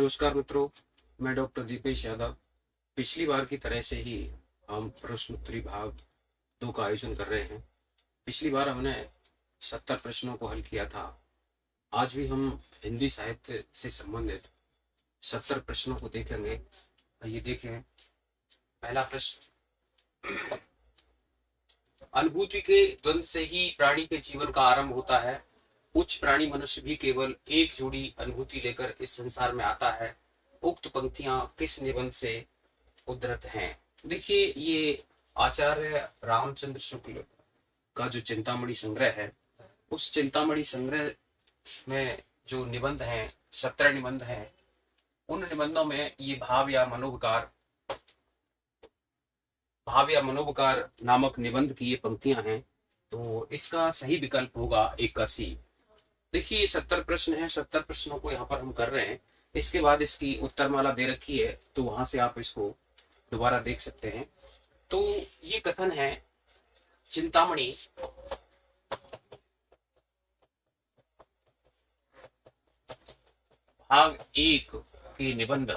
नमस्कार मित्रों, मैं डॉक्टर दीपेश यादव। पिछली बार की तरह से ही हम प्रश्नोत्तरी भाग 2 का आयोजन कर रहे हैं। पिछली बार हमने 70 प्रश्नों को हल किया था। आज भी हम हिंदी साहित्य से संबंधित 70 प्रश्नों को देखेंगे। ये देखें, पहला प्रश्न, अनुभूति के द्वंद से ही प्राणी के जीवन का आरंभ होता है। उच्च प्राणी मनुष्य भी केवल एक जोड़ी अनुभूति लेकर इस संसार में आता है। उक्त पंक्तियां किस निबंध से उद्धृत हैं? देखिए, ये आचार्य रामचंद्र शुक्ल का जो चिंतामणि संग्रह है, उस चिंतामणि संग्रह में जो निबंध हैं, 17 निबंध हैं, उन निबंधों में ये भाव या मनोविकार नामक निबंध की ये पंक्तियां हैं। तो इसका सही विकल्प होगा एक का सी। देखिए, ये 70 प्रश्न है, 70 प्रश्नों को यहाँ पर हम कर रहे हैं। इसके बाद इसकी उत्तरमाला दे रखी है, तो वहां से आप इसको दोबारा देख सकते हैं। तो ये कथन है, चिंतामणि भाग 1 के निबंध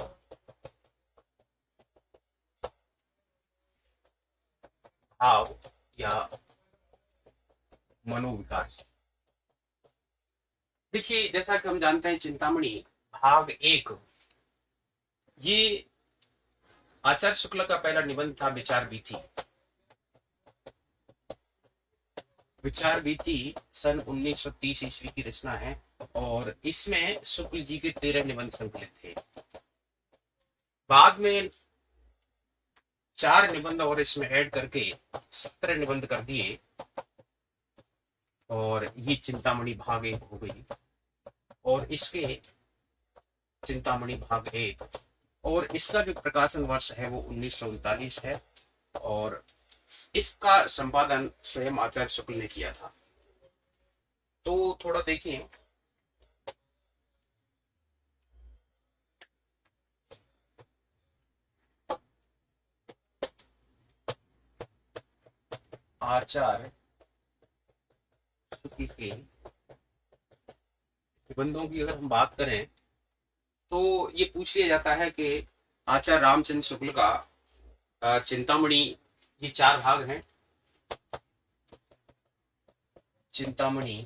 भाव या मनोविकार। देखिए, जैसा कि हम जानते हैं, चिंतामणि भाग 1 ये आचार्य शुक्ल का पहला निबंध था। विचार बीती सन 1930 ईस्वी की रचना है और इसमें शुक्ल जी के 13 निबंध संकलित थे। बाद में 4 निबंध और इसमें ऐड करके 17 निबंध कर दिए और ये चिंतामणि भाग 1 हो गई। और इसके चिंतामणि भाग 1 और इसका जो प्रकाशन वर्ष है वो 1939 है और इसका संपादन स्वयं आचार्य शुक्ल ने किया था। तो थोड़ा देखें, आचार्य शुक्ल के निबंधों की अगर हम बात करें तो ये पूछ लिया जाता है कि आचार्य रामचंद्र शुक्ल का चिंतामणि, ये 4 भाग हैं। चिंतामणि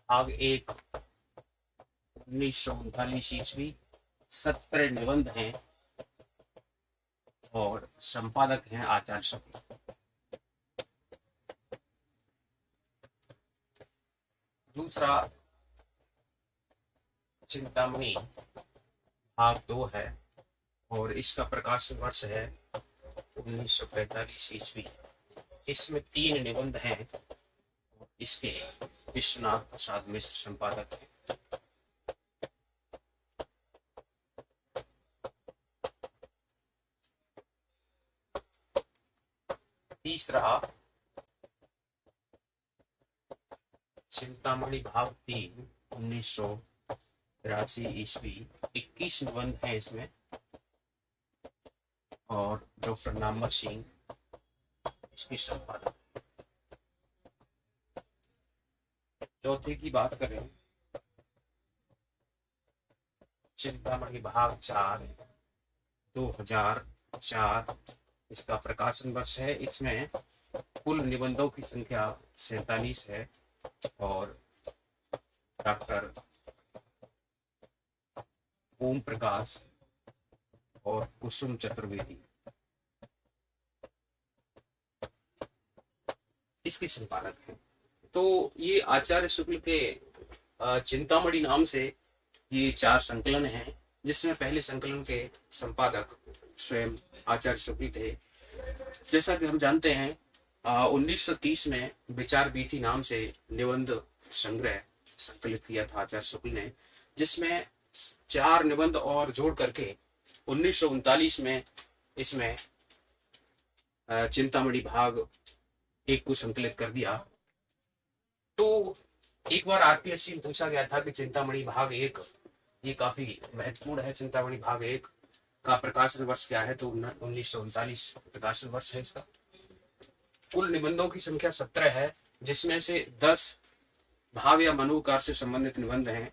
भाग 1 1939 ईस्वी, 17 निबंध हैं और संपादक हैं आचार्य शुक्ल। दूसरा चिंतामणि भाग 2 है और इसका प्रकाशन वर्ष है 1945 ईस्वी। इसमें 3 निबंध हैं और इसके विश्वनाथ प्रसाद मिश्र संपादक हैं। तीसरा चिंतामणि भाग 3 1983 ईस्वी, 21 निबंध हैं इसमें और डॉक्टर नामवर सिंह इसके संपादक। चौथे की बात करें, चिंतामणि भाग 4 2004, इसका प्रकाशन वर्ष है। इसमें कुल निबंधों की संख्या 47 है और डॉक्टर ओम प्रकाश और कुसुम चतुर्वेदी इसके संपादक हैं। तो ये आचार्य शुक्ल के चिंतामणि नाम से ये 4 संकलन हैं, जिसमें पहले संकलन के संपादक स्वयं आचार्य शुक्ल थे। जैसा कि हम जानते हैं, 1930 में विचार बीथी नाम से निबंध संग्रह संकलित किया था आचार्य शुक्ल ने, जिसमें 4 निबंध और जोड़ करके 1939 में इसमें चिंतामणि भाग 1 को संकलित कर दिया। तो एक बार आरपीएससी में पूछा गया था कि चिंतामणि भाग 1 ये काफी महत्वपूर्ण है, चिंतामणि भाग 1 का प्रकाशन वर्ष क्या है? तो 1939 प्रकाशन वर्ष है इसका। कुल निबंधों की संख्या 17 है, जिसमें से 10 भाव या मनोविकार से संबंधित निबंध हैं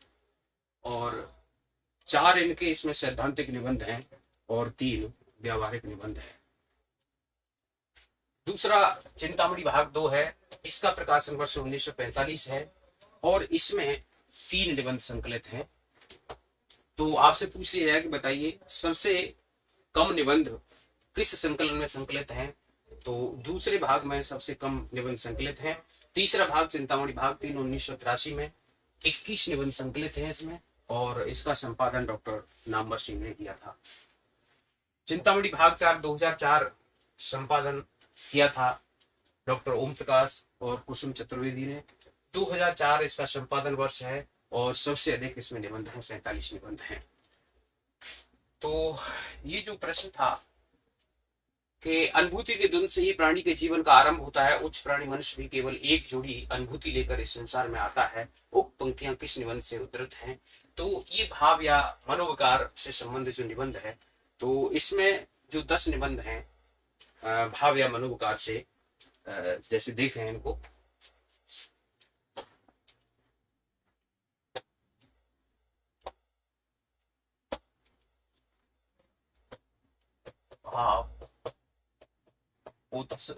और 4 इनके इसमें सैद्धांतिक निबंध हैं और 3 व्यावहारिक निबंध हैं। दूसरा चिंतामणि भाग 2 है, इसका प्रकाशन वर्ष 1945 है और इसमें 3 निबंध संकलित हैं। तो आपसे पूछ लिया जाए कि बताइए सबसे कम निबंध किस संकलन में संकलित हैं। तो दूसरे भाग में सबसे कम निबंध संकलित हैं। तीसरा भाग चिंतामणि भाग 3 1983 में 21 निबंध संकलित हैं इसमें, और इसका संपादन डॉक्टर नामवर सिंह ने किया था। चिंतामणि भाग 4 2004 संपादन किया था डॉक्टर ओम प्रकाश और कुसुम चतुर्वेदी ने। 2004 इसका संपादन वर्ष है और सबसे अधिक इसमें निबंध हैं, 47 निबंध हैं। तो ये जो प्रश्न था कि अनुभूति के द्वंद से ही प्राणी के जीवन का आरंभ होता है, उच्च प्राणी मनुष्य भी केवल एक जोड़ी अनुभूति लेकर इस संसार में आता है, उक्त पंक्तियां किस निबंध से उद्धृत हैं। तो ये भाव या मनोविकार से संबंधित जो निबंध है, तो इसमें जो 10 निबंध हैं भाव या मनोविकार से, जैसे देख रहे हैं इनको, भाव, उत्स,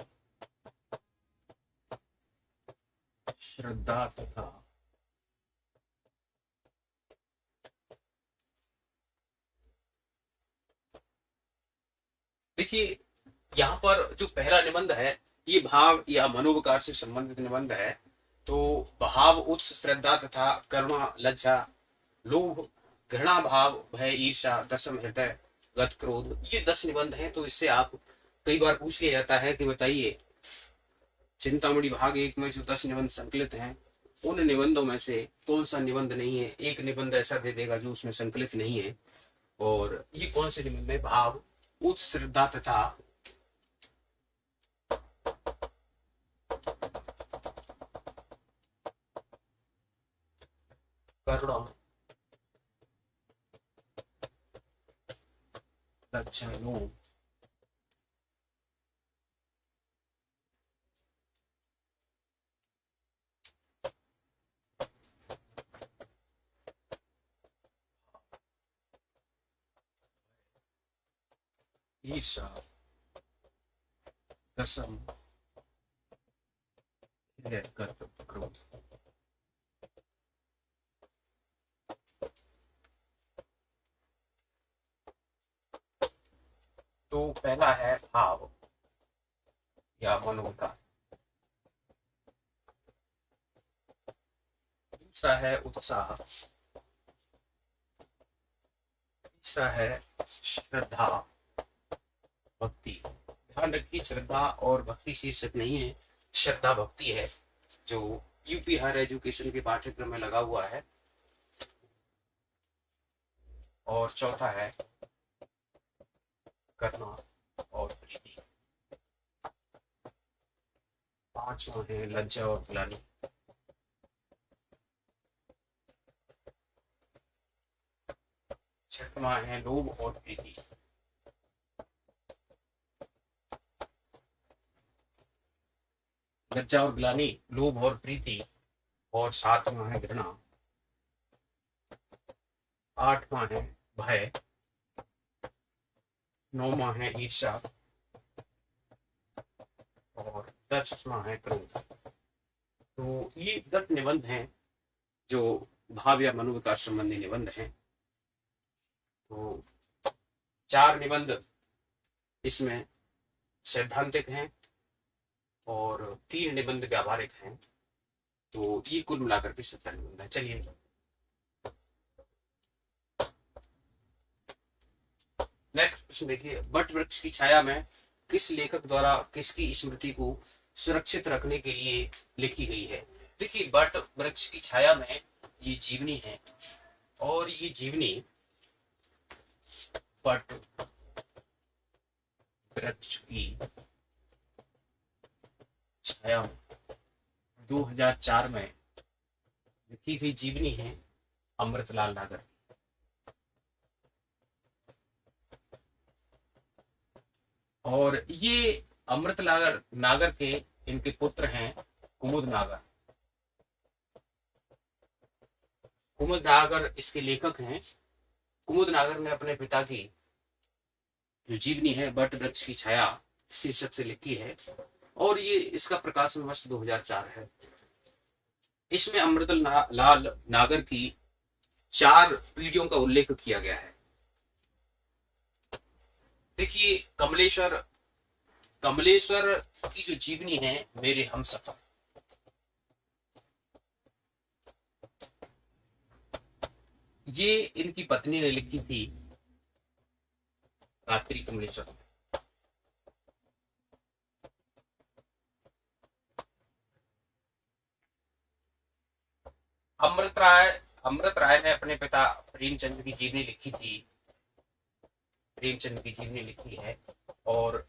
श्रद्धा तथा देखिए यहाँ पर जो पहला निबंध है ये भाव या मनोविकार से संबंधित निबंध है। तो भाव, उत्स, श्रद्धा तथा करुणा, लज्जा, लोभ, घृणा भाव, भय, ईर्षा, दशम हृदय, गत क्रोध, ये 10 निबंध हैं। तो इससे आप कई बार पूछ लिया जाता है कि बताइए चिंतामणि भाग 1 में जो 10 निबंध संकलित हैं उन निबंधों में से कौन सा निबंध नहीं है। एक निबंध ऐसा दे देगा जो उसमें संकलित नहीं है, और ये कौन से निबंध है। भाव, उत्स, श्रद्धा तथा करुणा, लज्जा, लोभ, ईर्षा, दशम हृदय, गत क्रोध। तो पहला है भाव या मनोविकार, दूसरा है उत्साह, तीसरा है श्रद्धा, भक्ति। ध्यान रखिए श्रद्धा और भक्ति शीर्षक नहीं है, श्रद्धा भक्ति है जो यूपी हायर एजुकेशन के पाठ्यक्रम में लगा हुआ है। और चौथा है करुणा और प्रीति। पांचवा है लज्जा और ग्लानि। छठवां है लोभ और प्रीति। लज्जा और ग्लानि, लोभ और प्रीति। और सातवां है घृणा। आठवां है भय। नौवां है ईर्ष्या और 10वां है क्रोध। तो ये 10 निबंध हैं जो भाव या मनोविकार संबंधी निबंध हैं। तो 4 निबंध इसमें सैद्धांतिक हैं और 3 निबंध व्यावहारिक हैं। तो ये कुल मिलाकर के 70 निबंध है। चलिए नेक्स्ट प्रश्न देखिए, बट वृक्ष की छाया में किस लेखक द्वारा किसकी स्मृति को सुरक्षित रखने के लिए लिखी गई है। देखिए बट वृक्ष की छाया में ये जीवनी है और ये जीवनी बट वृक्ष की छाया में 2004 में लिखी गई जीवनी है अमृतलाल नागर। और ये अमृतलाल नागर के इनके पुत्र हैं कुमुद नागर। कुमुद नागर इसके लेखक हैं कुमुद नागर ने अपने पिता की जो जीवनी है बट वृक्ष की छाया शीर्षक से लिखी है, और ये इसका प्रकाशन वर्ष 2004 है। इसमें लाल नागर की 4 पीढ़ियों का उल्लेख किया गया है। देखिए, कमलेश्वर कमलेश्वर की जो जीवनी है मेरे हम सफर, ये इनकी पत्नी ने लिखी थी, रात्रि कमलेश्वर। अमृत राय अमृत राय ने अपने पिता प्रेमचंद की जीवनी लिखी थी, प्रेमचंद की जीवनी लिखी है, और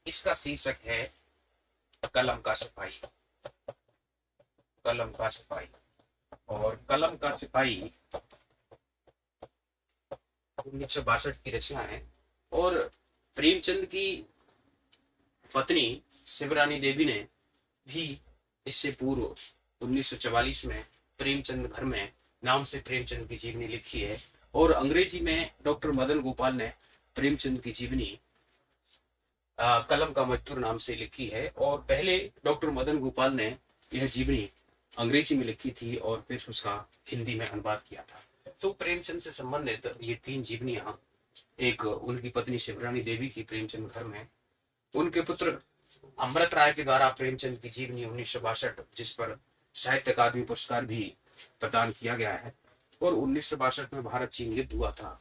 इसका शीर्षक है कलम का सिपाही। कलम का सिपाही, और कलम का सिपाही 1962 की रचना है। और प्रेमचंद की पत्नी शिवरानी देवी ने भी इससे पूर्व 1944 में प्रेमचंद घर में नाम से प्रेमचंद की जीवनी लिखी है, और अंग्रेजी में डॉक्टर मदन गोपाल ने प्रेमचंद की जीवनी कलम का मजदूर नाम से लिखी है। और पहले डॉक्टर मदन गोपाल ने यह जीवनी अंग्रेजी में लिखी थी और फिर उसका हिंदी में अनुवाद किया था। तो प्रेमचंद से संबंधित ये 3 जीवनियां, एक उनकी पत्नी शिवरानी देवी की प्रेमचंद घर में, उनके पुत्र अमृत राय के द्वारा प्रेमचंद की जीवनी 1962 जिस पर साहित्य अकादमी पुरस्कार भी प्रदान किया गया है, और 1962 में भारत चीन युद्ध हुआ था।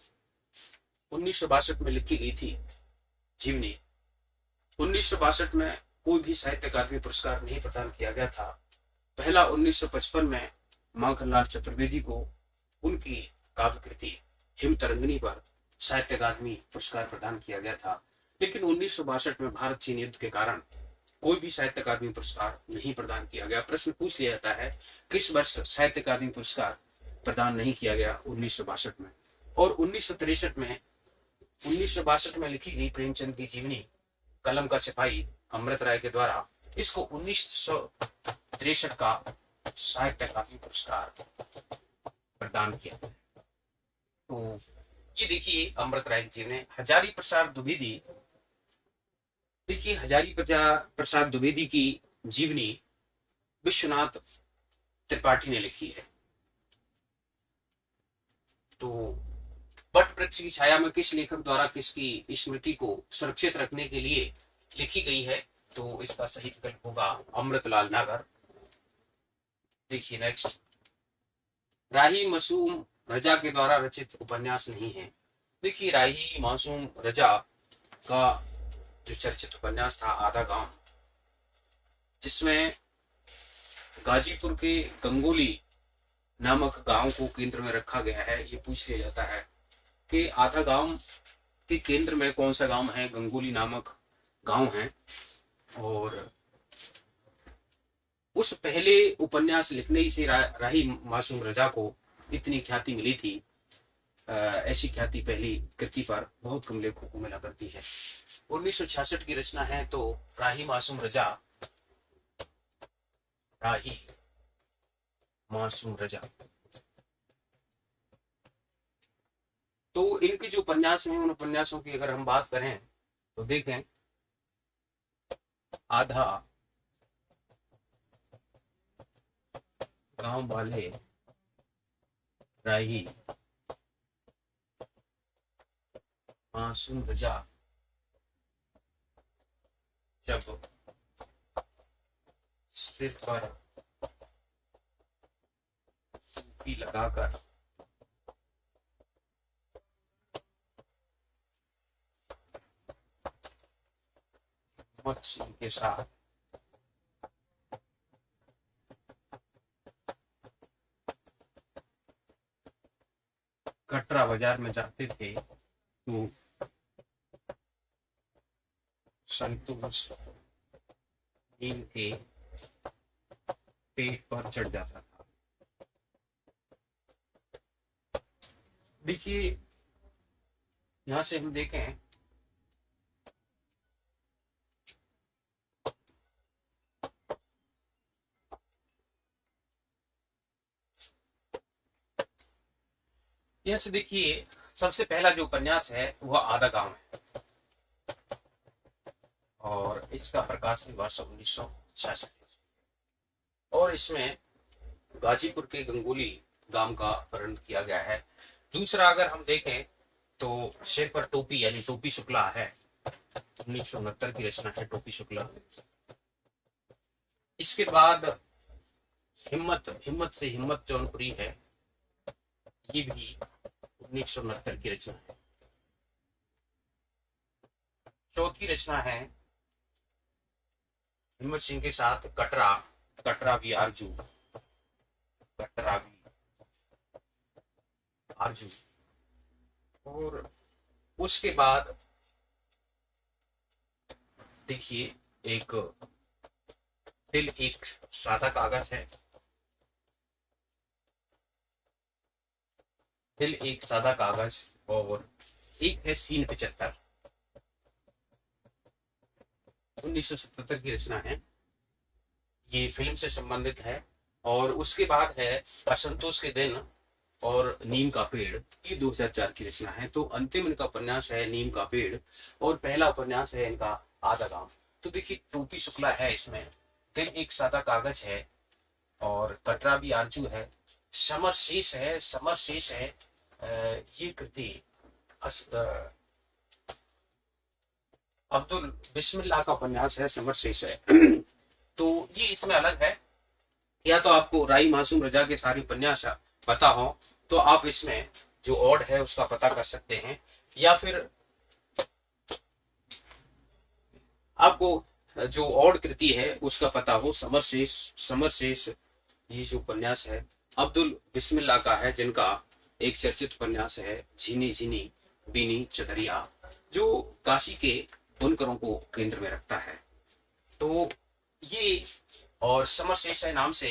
1962 में लिखी गई थी जीवनी। 1962 में कोई भी साहित्य अकादमी पुरस्कार नहीं प्रदान किया गया था। पहला 1955 में माखनलाल चतुर्वेदी को उनकी काव्य कृति हिम तरंगिनी पर साहित्य अकादमी पुरस्कार प्रदान किया गया था। लेकिन 1962 में भारत चीन युद्ध के कारण कोई भी साहित्य अकादमी पुरस्कार नहीं प्रदान किया गया। प्रश्न पूछ लिया जाता है किस वर्ष साहित्य अकादमी पुरस्कार प्रदान नहीं किया गया 1962 में। और 1962 में लिखी गई प्रेमचंद की जीवनी कलम का सिपाही अमृत राय के द्वारा इसको 1963 का साहित्य अकादमी पुरस्कार प्रदान किया। तो ये देखिए अमृत राय की जीवनी। हजारी प्रसाद द्विवेदी, देखिए हजारी प्रसाद द्विवेदी की जीवनी विश्वनाथ त्रिपाठी ने लिखी है। तो बट वृक्ष की छाया में किस लेखक द्वारा किसकी स्मृति को सुरक्षित रखने के लिए लिखी गई है, तो इसका सही विकल्प होगा अमृतलाल नागर। देखिए नेक्स्ट, राही मासूम रजा के द्वारा रचित उपन्यास नहीं है। देखिए राही मासूम रजा का जो चर्चित उपन्यास था आधा गांव, जिसमें गाजीपुर के गंगोली नामक गांव को केंद्र में रखा गया है। ये पूछ लिया जाता है कि आधा गांव के केंद्र में कौन सा गांव है, गंगोली नामक गांव है। और उस पहले उपन्यास लिखने ही से राही मासूम रजा को इतनी ख्याति मिली थी। ऐसी ख्याति पहली कृति पर बहुत कम लेखकों को मिला करती है। 1966 की रचना है। तो राही मासूम रजा, राही मासूम रजा। तो इनके जो उपन्यास हैं उन उपन्यासों की अगर हम बात करें तो देखें, आधा गांव वाले, राही मासूम रजा, जब सिर पर टोपी लगाकर मोहम्मद सिंह के साथ कटरा बाजार में जाते थे तो संतोष इनके पेट पर चढ़ जाता था। देखिए यहां से हम देखें यहां से देखिए सबसे पहला जो उपन्यास है वह आधा गांव है, और इसका प्रकाशन वर्ष 1966, और इसमें गाजीपुर के गंगोली गांव का वर्णन किया गया है। दूसरा अगर हम देखें तो शेर पर टोपी यानी टोपी शुक्ला है, 1969 की रचना है टोपी शुक्ला। इसके बाद हिम्मत, हिम्मत से हिम्मत जौनपुरी है, ये भी 1969 की रचना है। चौथी रचना है हिम्मत सिंह के साथ कटरा, कटरा भी आरजू, कटरा भी आरजू। और उसके बाद देखिए एक दिल एक सादा कागज है, दिल एक सादा कागज, और एक है सीन 75, 1977 की रचना है, ये फिल्म से संबंधित है। और उसके बाद है असंतोष के दिन और नीम का पेड़, ये 2004 की रचना है। तो अंतिम इनका उपन्यास है नीम का पेड़, और पहला उपन्यास है इनका आधा गांव। तो देखिए टोपी शुक्ला है इसमें, दिल एक सादा कागज है, और कटरा भी आरजू है, समर शेष है, समर शेष है। ये कृति अब्दुल बिस्मिल्लाह का उपन्यास है, समर शेष है। तो ये इसमें अलग है। या तो आपको राई मासूम रजा के सारे उपन्यास पता हो तो आप इसमें जो ऑड है उसका पता कर सकते हैं, या फिर आपको जो ऑड कृति है उसका पता हो, समर शेष, समर शेष ये जो उपन्यास है अब्दुल बिस्मिल्लाह का है, जिनका एक चर्चित उपन्यास है झीनी झीनी बीनी चदरिया, जो काशी के बुनकरों को केंद्र में रखता है। तो ये, और समर शेष है नाम से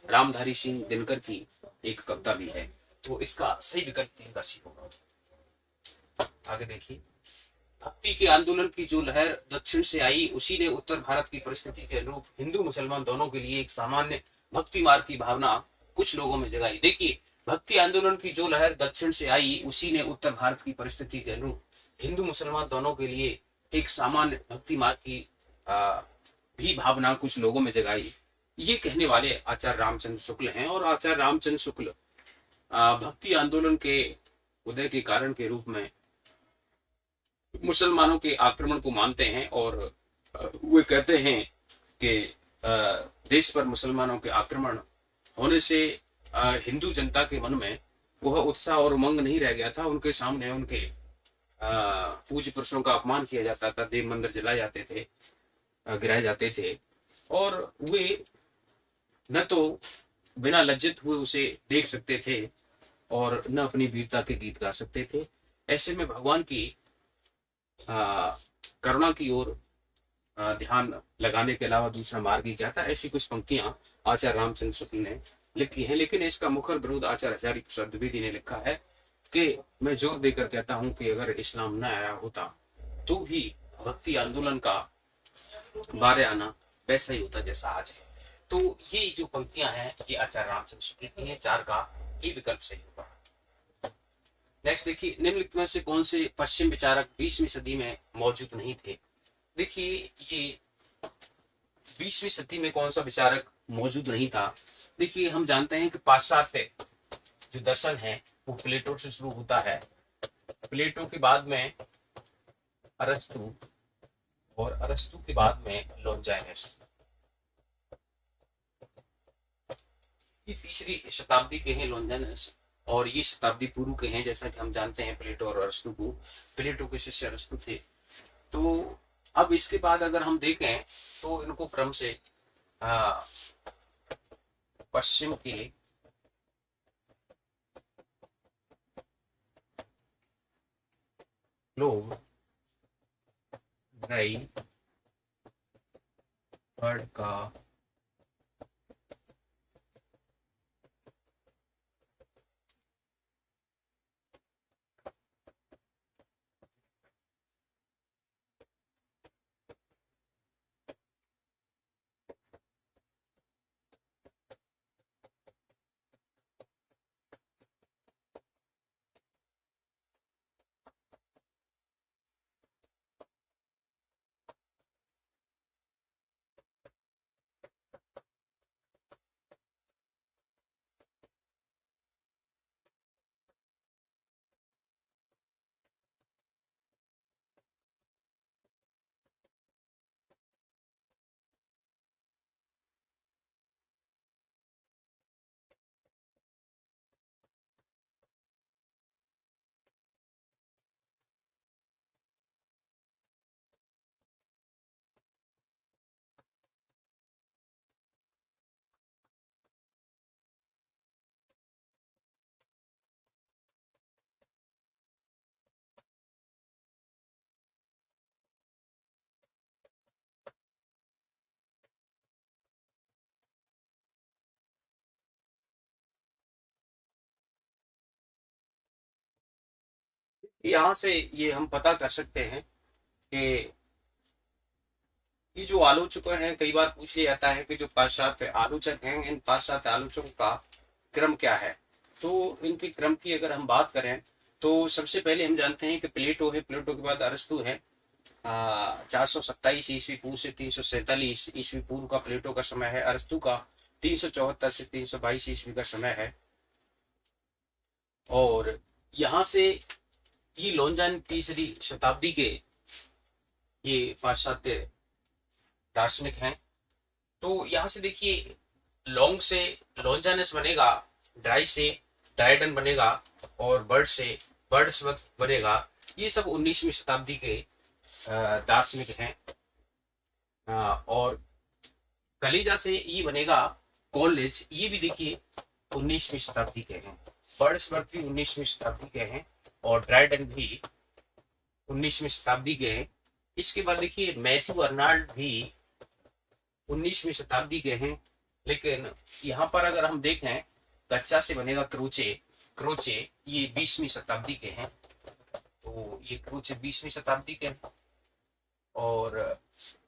रामधारी सिंह दिनकर की एक कविता भी है। तो इसका सही विकल्प 3 का सी होगा। आगे देखिए, भक्ति के आंदोलन की जो लहर दक्षिण से आई उसी ने उत्तर भारत की परिस्थिति के अनुरूप हिंदू मुसलमान दोनों के लिए एक सामान्य भक्ति मार्ग की भावना कुछ लोगों में जगाई। देखिए, भक्ति आंदोलन की जो लहर दक्षिण से आई उसी ने उत्तर भारत की परिस्थिति के अनुरूप हिंदू मुसलमान दोनों के लिए एक सामान्य भक्ति मार्ग की भी भावना कुछ लोगों में जगाई। ये कहने वाले आचार्य रामचंद्र शुक्ल हैं, और आचार्य रामचंद्र शुक्ल भक्ति आंदोलन के उदय के कारण के रूप में मुसलमानों के आक्रमण को मानते हैं, और वे कहते हैं कि देश पर मुसलमानों के आक्रमण होने से हिंदू जनता के मन में वह उत्साह और उमंग नहीं रह गया था। उनके सामने उनके पूज्य पुरुषों का अपमान किया जाता था, देव मंदिर जलाए जाते थे, गिराए जाते थे, और वे न तो बिना लज्जित हुए उसे देख सकते थे और न अपनी वीरता के गीत गा सकते थे। ऐसे में भगवान की करुणा की ओर ध्यान लगाने के अलावा दूसरा मार्ग ही क्या था। ऐसी कुछ पंक्तियां आचार्य रामचंद्र शुक्ल ने लिखी हैं, लेकिन इसका मुखर विरोध आचार्य हजारी प्रसाद द्विवेदी ने लिखा है कि मैं जोर देकर कहता हूं कि अगर इस्लाम न आया होता तो भी भक्ति आंदोलन का बारे आना वैसा ही होता जैसा आज है। तो ये जो पंक्तियां हैं ये आचार्य रामचंद्र शुक्ल की हैं, 4 का ही विकल्प सही होगा। नेक्स्ट देखिए, निम्नलिखित में से कौन से पश्चिम विचारक 20वीं सदी में मौजूद नहीं थे। देखिए, ये 20वीं सदी में कौन सा विचारक मौजूद नहीं था। देखिए, हम जानते हैं कि पाश्चात्य जो दर्शन है वो प्लेटो से शुरू होता है, प्लेटो के बाद में अरस्तु, और अरस्तु के बाद में लॉन्जाइनस। ये तीसरी शताब्दी के हैं लॉन्जाइनस, और ये शताब्दी पूर्व के हैं। जैसा कि हम जानते हैं प्लेटो और अरस्तु को, प्लेटो के शिष्य अरस्तु थे। तो अब इसके बाद अगर हम देखें तो इनको क्रम से पश्चिम के लोग वर्ड का यहाँ से ये हम पता कर सकते हैं कि ये जो आलोचक हैं, कई बार पूछ लिया जाता है कि जो पाश्चात्य आलोचक हैं, इन पाश्चात्य आलोचकों का क्रम क्या है। तो इनके क्रम की अगर हम बात करें तो सबसे पहले हम जानते हैं कि प्लेटो है, प्लेटो के बाद अरस्तु है। 427 ईस्वी पूर्व से 347 ईस्वी पूर्व का प्लेटो का समय है। अरस्तु का 374 से 322 ईस्वी का समय है। और यहाँ से ये लॉन्जान तीसरी शताब्दी के ये पाश्चात्य दार्शनिक हैं। तो यहाँ से देखिए, लॉन्ग से लॉन्जानस बनेगा, ड्राई से ड्राइडन बनेगा, और बर्ड से बर्ड्सवर्थ बनेगा। ये सब 19वीं शताब्दी के दार्शनिक हैं। और कलीजा से ये बनेगा कॉलेज, ये भी देखिए 19वीं शताब्दी के हैं। बर्ड्सवर्थ भी 19वीं शताब्दी के हैं और ड्राइडन भी 19वीं शताब्दी के हैं। इसके बाद देखिए मैथ्यू अर्नाल्ड भी 19वीं शताब्दी के हैं। लेकिन यहाँ पर अगर हम देखें, कच्चा से बनेगा क्रोचे, क्रोचे ये 20वीं शताब्दी के हैं। तो ये क्रोचे 20वीं शताब्दी के हैं। और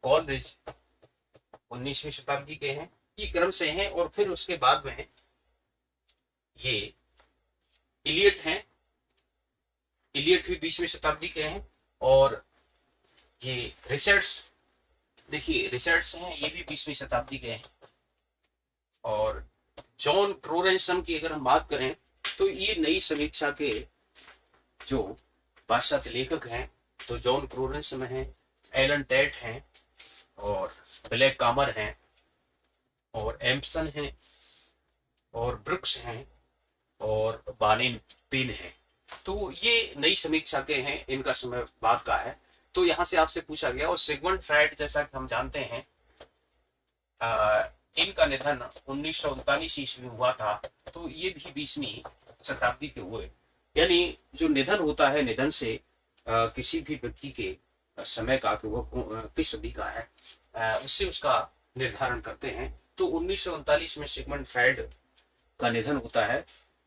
कॉलरिज 19वीं शताब्दी के हैं। ये क्रम से हैं। और फिर उसके बाद में ये इलियट हैं, इलियट भी 20वीं शताब्दी के हैं। और ये रिचर्ड्स, देखिए रिचर्ड्स हैं, ये भी 20वीं शताब्दी के हैं। और जॉन क्रोरेंसम की अगर हम बात करें तो ये नई समीक्षा के जो पाश्चात्य लेखक हैं, तो जॉन क्रोरेंसम हैं, एलन टेट हैं, और ब्लैक कामर हैं, और एम्पसन हैं, और ब्रुक्स हैं, और बानिन पिन हैं। तो ये नई समीक्षा के हैं, इनका समय बाद का है। तो यहाँ से आपसे पूछा गया। और सिगमंड फ्राइड, जैसा कि हम जानते हैं, इनका निधन 1939 ईस्वी में हुआ था। तो ये भी 20वीं शताब्दी के हुए। यानी जो निधन होता है, निधन से किसी भी व्यक्ति के समय का कि वो किस सदी का है, उससे उसका निर्धारण करते हैं। तो 1939 में सिगमंड फ्राइड का निधन होता है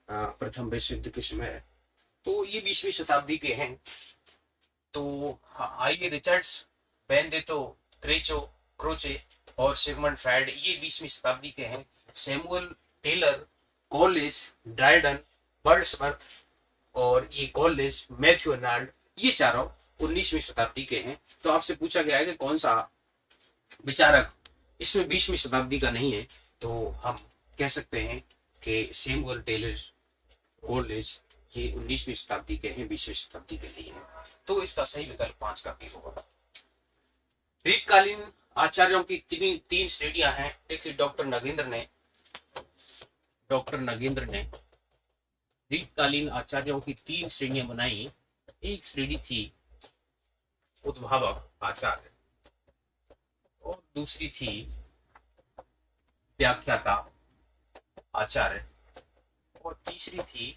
प्रथम विश्व युद्ध के समय। तो ये 20वीं शताब्दी के हैं। तो आइए रिचर्ड्स, बेनेडिक्टो क्रेचो, क्रोचे और सिगमंड फ्राइड ये 20वीं शताब्दी के हैं। Samuel Taylor, Coleridge, Dryden, Wordsworth और ये कॉलेज, मैथ्यू अर्नाल्ड, ये चारों 19वीं शताब्दी के हैं। तो आपसे पूछा गया है कि कौन सा विचारक इसमें 20वीं शताब्दी का नहीं है। तो हम कह सकते हैं कि सैमुअल टेलर, कॉलेज ये 19वीं शताब्दी के हैं, 20वीं शताब्दी के नहीं है। तो इसका सही विकल्प 5 का भी होगा। रीतकालीन आचार्यों की तीन श्रेणियां हैं। देखिए डॉक्टर नगेंद्र ने रीतकालीन आचार्यों की 3 श्रेणियां बनाई। एक श्रेणी थी उद्भावक आचार्य, और दूसरी थी व्याख्याता आचार्य, और तीसरी थी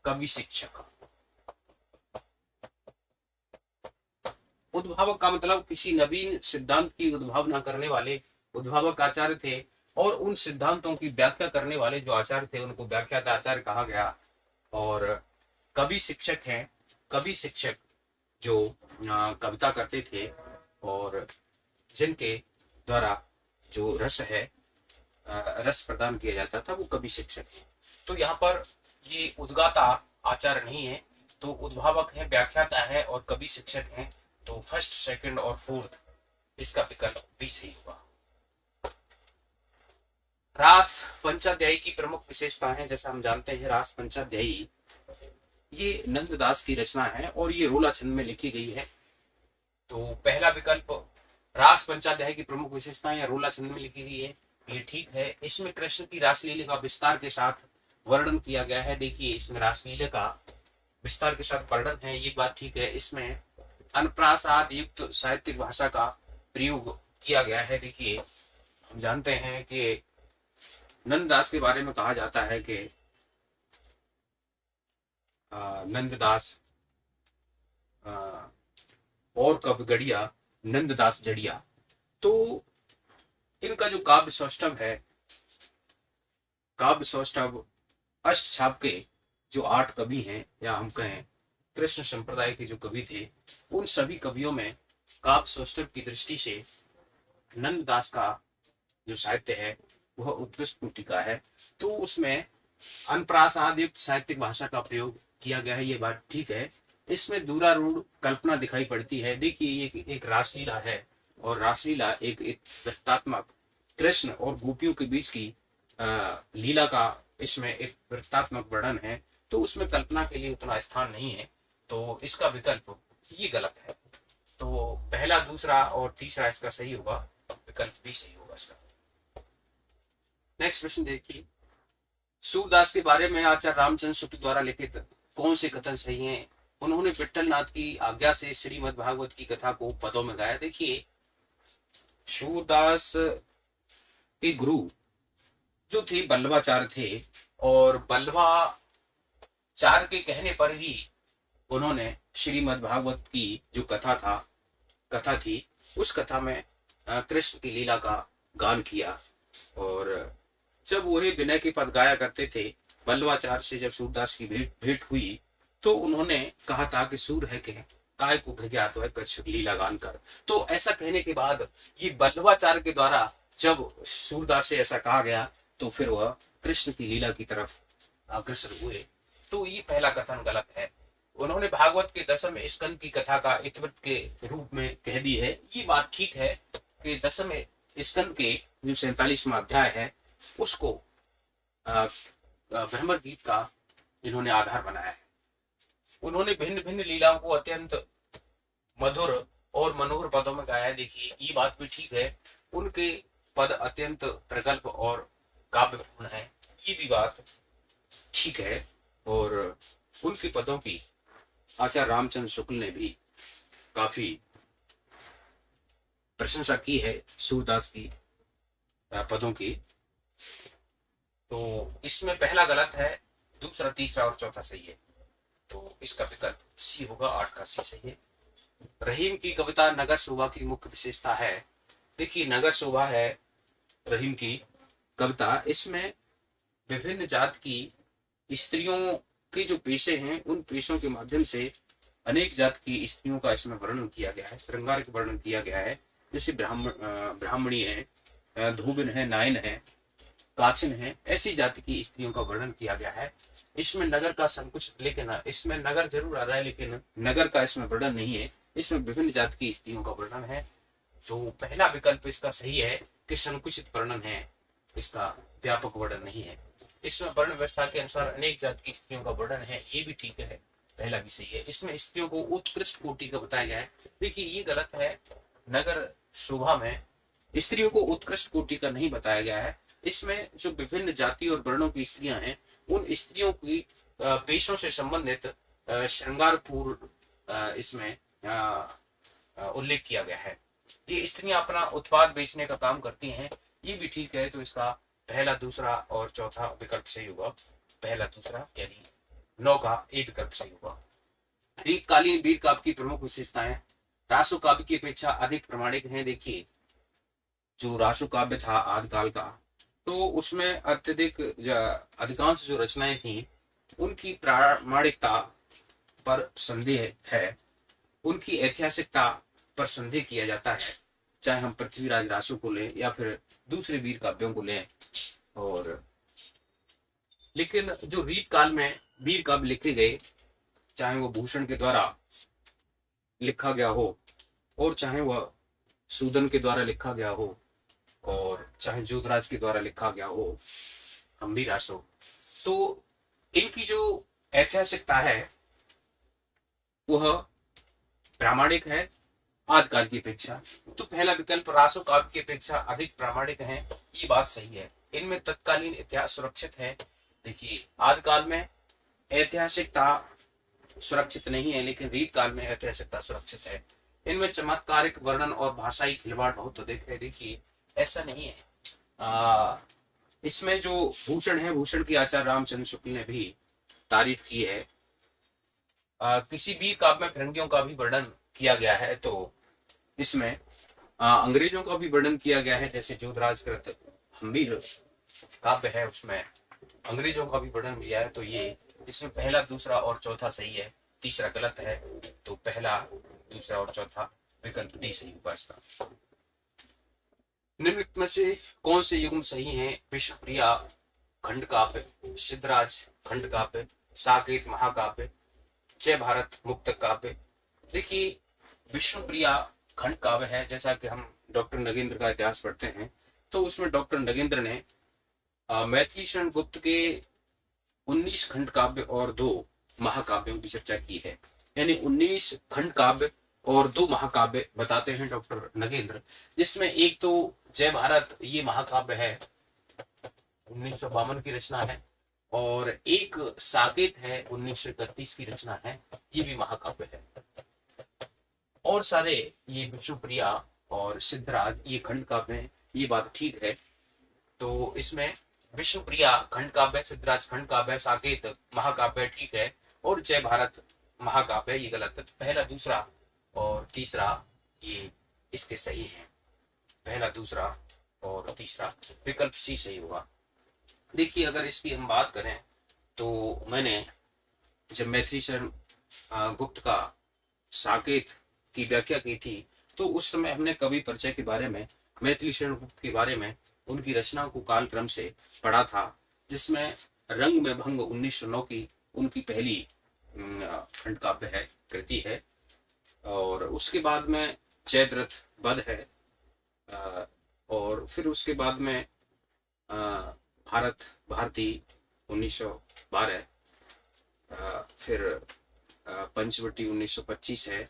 कवि शिक्षक। उद्भावक का मतलब किसी नवीन सिद्धांत की उद्भावना करने वाले उद्भावक आचार्य थे, और उन सिद्धांतों की व्याख्या करने वाले जो आचार्य थे उनको व्याख्याता आचार्य कहा गया। और कवि शिक्षक हैं, कवि शिक्षक जो कविता करते थे और जिनके द्वारा जो रस है, रस प्रदान किया जाता था, वो कवि शिक्षक है। तो यहाँ पर ये उद्गाता आचार्य नहीं है। तो उद्भावक है, व्याख्याता है और कवि शिक्षक है। तो फर्स्ट, सेकंड और फोर्थ इसका विकल्प भी सही होगा। रास पंचाध्यायी की प्रमुख विशेषता है। जैसा हम जानते हैं, रास पंचाध्यायी ये नंददास की रचना है और ये रोला छंद में लिखी गई है। तो पहला विकल्प, रास पंचाध्याय की प्रमुख विशेषताएं या रोला छंद में लिखी गई है, ये ठीक है। इसमें कृष्ण की रासलीला का विस्तार के साथ वर्णन किया गया है। देखिए इसमें रासलीला का विस्तार के साथ वर्णन है, ये बात ठीक है। इसमें अनप्रासाद युक्त साहित्यिक भाषा का प्रयोग किया गया है। देखिए हम जानते हैं कि नंददास के बारे में कहा जाता है कि नंददास और कब गड़िया नंददास जड़िया। तो इनका जो काव्य सौष्ठव है, काव्य सौष्ठव अष्ट छाप के जो 8 कवि हैं, या हम कहें कृष्ण संप्रदाय के जो कवि थे, उन सभी कवियों में काव्य सौष्ठव की दृष्टि से नंददास का जो साहित्य है वह उत्कृष्ट कोटि का है। तो उसमें अनप्रासाद युक्त साहित्यिक भाषा का प्रयोग किया गया है, ये बात ठीक है। इसमें दूरारूढ़ कल्पना दिखाई पड़ती है। देखिए, ये एक रासलीला है, और रासलीला एक वृत्तात्मक कृष्ण और गोपियों के बीच की लीला का इसमें एक वृत्तात्मक वर्णन है, तो उसमें कल्पना के लिए उतना स्थान नहीं है। तो इसका विकल्प ये गलत है। तो पहला, दूसरा और तीसरा इसका सही होगा, विकल्प भी सही होगा इसका। नेक्स्ट प्रश्न देखिए, सूरदास के बारे में आचार्य रामचंद्र शुक्ल द्वारा लिखित कौन से कथन सही हैं? उन्होंने विट्ठलनाथ की आज्ञा से श्रीमद् भागवत की कथा को पदों में गाया। देखिए, सूरदास के गुरु जो थे बल्लवाचार्य थे, और बल्लवाचार्य के कहने पर ही उन्होंने श्रीमद् भागवत की जो कथा थी, उस कथा में कृष्ण की लीला का गान किया। और जब वही विनय के पद गाया करते थे, बल्लवाचार्य से जब सूरदास की भेंट हुई, तो उन्होंने कहा था कि सूर है के काय को ज्ञात है कछ लीला गान कर। तो ऐसा कहने के बाद ये बल्लवाचार्य के द्वारा जब सूरदास से ऐसा कहा गया, तो फिर वह कृष्ण की लीला की तरफ अग्रसर हुए। तो ये पहला कथन गलत है। उन्होंने भागवत के 10वें स्कंद की कथा का इतिवृत्त के रूप में कह दी है। ये बात ठीक है कि 10वें स्कंद के जो 47वां अध्याय है, उसको भ्रमर गीत का इन्होंने आधार बनाया है। उन्होंने भिन्न भिन्न लीलाओं को अत्यंत मधुर और मनोहर पदों में गाया है। देखिए, ये बात भी ठीक है, उनके पद अत्यंत प्रगल्भ और काव्यपूर्ण है, ये भी बात ठीक है। और उनके पदों की आचार्य रामचंद्र शुक्ल ने भी काफी प्रशंसा की है सूरदास की पदों की। तो इसमें पहला गलत है, दूसरा, तीसरा और चौथा सही है। तो इसका विकल्प सी होगा, 8 का सी सही है। रहीम की कविता नगर शोभा की मुख्य विशेषता है। देखिए, नगर शोभा है रहीम की कविता। इसमें विभिन्न जात की स्त्रियों के जो पेशे हैं, उन पेशों के माध्यम से अनेक जात की स्त्रियों का इसमें वर्णन किया गया है, श्रृंगार का वर्णन किया गया है। जैसे ब्राह्मणी है, धोबिन है, नायन है, काचिन है, ऐसी जाति की स्त्रियों का वर्णन किया गया है। इसमें नगर का संकुचित, लेकिन इसमें नगर जरूर आ रहा है, लेकिन नगर का इसमें वर्णन नहीं है। इसमें विभिन्न जाति की स्त्रियों का वर्णन है। तो पहला विकल्प इसका सही है कि संकुचित वर्णन है, इसका व्यापक वर्णन नहीं है। इसमें वर्ण व्यवस्था के अनुसार अनेक जाति की स्त्रियों का वर्णन है, ये भी ठीक है, पहला भी सही है। इसमें स्त्रियों को उत्कृष्ट कोटि का बताया गया है। देखिए, ये गलत है। नगर शोभा में स्त्रियों को उत्कृष्ट कोटि का नहीं बताया गया है। इसमें जो विभिन्न जाति और वर्णों की स्त्रियां हैं, उन स्त्रियों की पेशों से संबंधित श्रृंगारपूर्ण इसमें उल्लेख किया गया है। ये स्त्रियां अपना उत्पाद बेचने का काम करती हैं, ये भी ठीक है। तो इसका पहला, दूसरा और चौथा विकल्प सही होगा। पहला, दूसरा, यानी 9 का एक विकल्प सही होगा। रीतकालीन वीर काव्य की प्रमुख विशेषताएं रासो काव्य की अपेक्षा अधिक प्रमाणिक हैं। देखिए, जो रासो काव्य था आदिकाल का, तो उसमें अत्यधिक अधिकांश जो रचनाएं थी, उनकी प्रामाणिकता पर संदेह है, उनकी ऐतिहासिकता पर संदेह किया जाता है, चाहे हम पृथ्वीराज रासो को लें या फिर दूसरे वीर काव्यों को लें। और लेकिन जो रीत काल में वीर काव्य लिखे गए, चाहे वो भूषण के द्वारा लिखा गया हो, और चाहे वह सूदन के द्वारा लिखा गया हो, और चाहे जोधराज के द्वारा लिखा गया हो, हम्बी रासो, तो इनकी जो ऐतिहासिकता है वह प्रामाणिक है आदिकाल की अपेक्षा। तो पहला विकल्प रासो काव्य की अपेक्षा अधिक प्रामाणिक है, ये बात सही है। इनमें तत्कालीन इतिहास सुरक्षित है। देखिए, आदिकाल में ऐतिहासिकता सुरक्षित नहीं है, लेकिन रीत काल में ऐतिहासिकता सुरक्षित है। इनमें चमत्कारिक वर्णन और भाषाई खिलवाड़ बहुत अधिक है। देखिए, ऐसा नहीं है। इसमें जो भूषण है, भूषण की आचार्य रामचंद्र शुक्ल ने भी तारीफ की है। किसी भी काव्य में फिरंगियों का भी वर्णन किया गया है, तो इसमें अंग्रेजों का भी वर्णन किया गया है। जैसे जोधराज कृत हम्बीर काव्य है, उसमें अंग्रेजों का भी वर्णन किया है। तो ये इसमें पहला, दूसरा और चौथा सही है। तीसरा गलत है, तो पहला, दूसरा और चौथा विकल्प डी सही होगा इसका। निम्नलिखित में से कौन से युग्म सही हैं? विश्वप्रिया खंड काव्य, सिद्धराज खंड काव्य, साकेत महाकाव्य, जय भारत मुक्तक काव्य। देखिए, विष्णुप्रिया खंड काव्य है, जैसा कि हम डॉक्टर नगेंद्र का इतिहास पढ़ते हैं तो उसमें डॉक्टर नगेंद्र ने मैथिली शरण गुप्त के 19 खंड काव्य और 2 महाकाव्यों की चर्चा की है। यानी 19 खंड काव्य और 2 महाकाव्य बताते हैं डॉक्टर नगेंद्र, जिसमें एक तो जय भारत ये महाकाव्य है, 1952 की रचना है, और एक साकेत है, 1931 की रचना है, ये भी महाकाव्य है। और सारे ये विष्णुप्रिया और सिद्धराज ये खंड काव्य हैं, ये बात ठीक है। तो इसमें विष्णुप्रिया खंड काव्य, सिद्धराज खंड काव्य, साकेत महाकाव्य ठीक है, और जय भारत महाकाव्य ये गलत है। तो पहला, दूसरा और तीसरा ये इसके सही है, पहला, दूसरा और तीसरा, विकल्प सी सही होगा। देखिए, अगर इसकी हम बात करें तो मैंने जब मैथिली शरण गुप्त का साकेत की व्याख्या की थी तो उस समय हमने कवि परिचय के बारे में, मैथिली शरण गुप्त के बारे में, उनकी रचनाओं को कालक्रम से पढ़ा था, जिसमें रंग में भंग 1909 की उनकी पहली खंड काव्य है, कृति है, और उसके बाद में जयद्रथ वध है, और फिर उसके बाद में भारत भारती 1912, फिर पंचवटी 1925 है,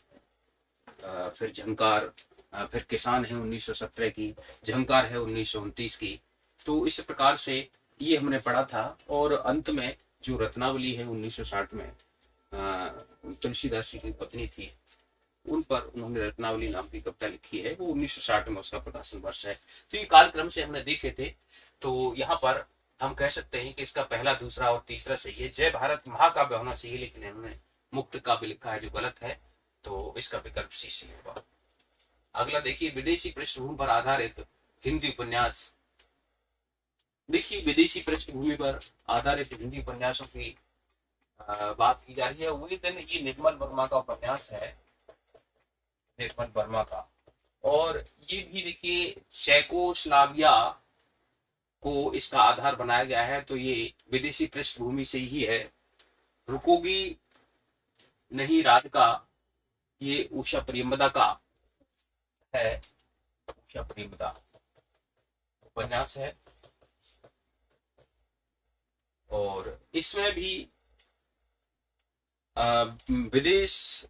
फिर झंकार, फिर किसान है 1917 की, झंकार है 1929 की। तो इस प्रकार से ये हमने पढ़ा था, और अंत में जो रत्नावली है 1960 में तुलसीदास जी की पत्नी थी, उन पर उन्होंने रत्नावली नाम की कविता लिखी है, वो 1960 में उसका प्रकाशन वर्ष है। तो ये कालक्रम से हमने देखे थे, तो यहाँ पर हम कह सकते हैं कि इसका पहला, दूसरा और तीसरा सही है। जय भारत महाकाव्य होना चाहिए, लेकिन इन्होंने मुक्त काव्य लिखा है जो गलत है, तो इसका विकल्प सी सही होगा। अगला देखिए, विदेशी पृष्ठभूमि पर आधारित हिंदी उपन्यास। देखिए, विदेशी पृष्ठभूमि पर आधारित हिंदी उपन्यासों की बात की जा रही है। वही दिन ये निर्मल वर्मा का उपन्यास है, निर्मल वर्मा का, और ये भी देखिए चेकोस्लाविया को इसका आधार बनाया गया है, तो ये विदेशी पृष्ठभूमि से ही है। रुकोगी नहीं राधिका, ये उषा प्रियमदा का है, उषा प्रियमदा उपन्यास है, और इसमें भी विदेश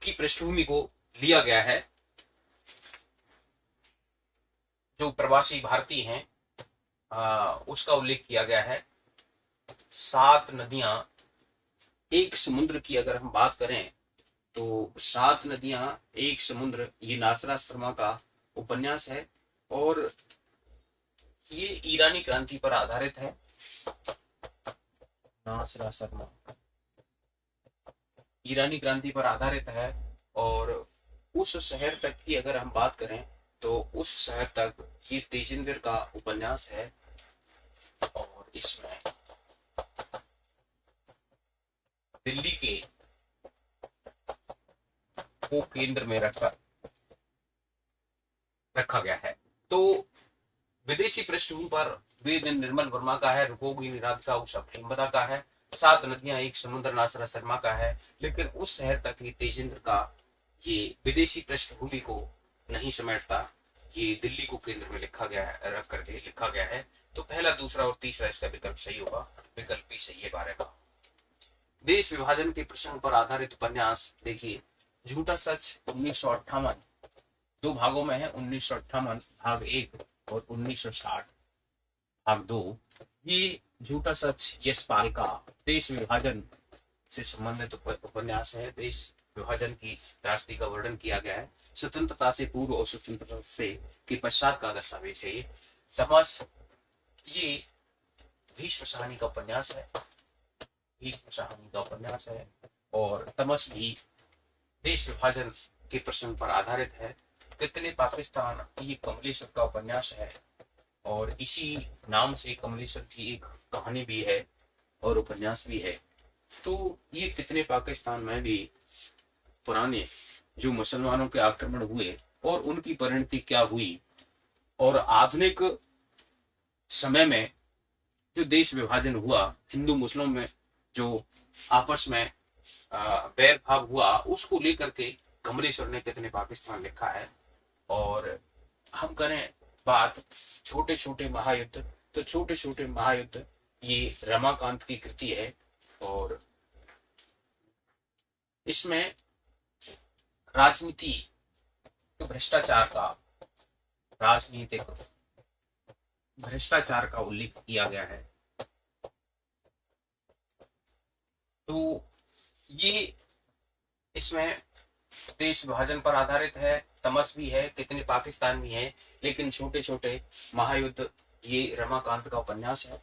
की पृष्ठभूमि को लिया गया है। जो प्रवासी भारतीय हैं उसका उल्लेख किया गया है। 7 नदियां एक समुद्र की अगर हम बात करें तो 7 नदियां एक समुद्र, ये नासरा शर्मा का उपन्यास है, और ये ईरानी क्रांति पर आधारित है। नासरा शर्मा ईरानी क्रांति पर आधारित है, और उस शहर तक की अगर हम बात करें तो उस शहर तक ये तेजिंदर का उपन्यास है, और इसमें दिल्ली के को केंद्र में रखा गया है। तो विदेशी पृष्ठभूमि पर वेद निर्मल वर्मा का है, रुकोगी निराध का उषा प्रेमदा का है, 7 नदियां एक समुद्र नासरा शर्मा का है, लेकिन उस शहर तक ये तेजिंद्र का ये विदेशी पृष्ठभूमि को नहीं समेटता, ये दिल्ली को केंद्र में लिखा गया है, रख करके लिखा गया है। तो पहला, दूसरा और तीसरा इसका विकल्प सही होगा, विकल्प भी सही है 12 का। देश विभाजन के प्रसंग पर आधारित उपन्यास। देखिए, झूठा सच 1958, 2 भागों में है, 1958 भाग 1 और 1960 भाग 2। ये झूठा सच यशपाल का देश विभाजन से संबंधित उपन्यास है। देश विभाजन की त्रासदी का वर्णन किया गया है। स्वतंत्रता से पूर्व और स्वतंत्रता से के पश्चात का दस्तावेज है ये। तमस, ये भीष्म साहनी का उपन्यास है, भीष्म साहनी का उपन्यास है, और तमस भी देश विभाजन के प्रसंग पर आधारित है। कितने पाकिस्तान, ये कमलेश्वर का उपन्यास है, और इसी नाम से कमलेश्वर की एक कहानी भी है और उपन्यास भी है। तो ये कितने पाकिस्तान में भी पुराने जो मुसलमानों के आक्रमण हुए और उनकी परिणति क्या हुई, और आधुनिक समय में जो देश विभाजन हुआ, हिंदू मुस्लिम में जो आपस में बैर भाव हुआ, उसको लेकर के कमलेश्वर ने कितने पाकिस्तान लिखा है। और हम करें बात छोटे छोटे महायुद्ध, तो छोटे छोटे महायुद्ध ये रमाकांत की कृति है। और इसमें राजनीति भ्रष्टाचार का राजनीतिक भ्रष्टाचार का उल्लेख किया गया है। तो ये इसमें देश विभाजन पर आधारित है, तमस भी है, कितने पाकिस्तान भी है, लेकिन छोटे छोटे महायुद्ध ये रमाकांत का उपन्यास है।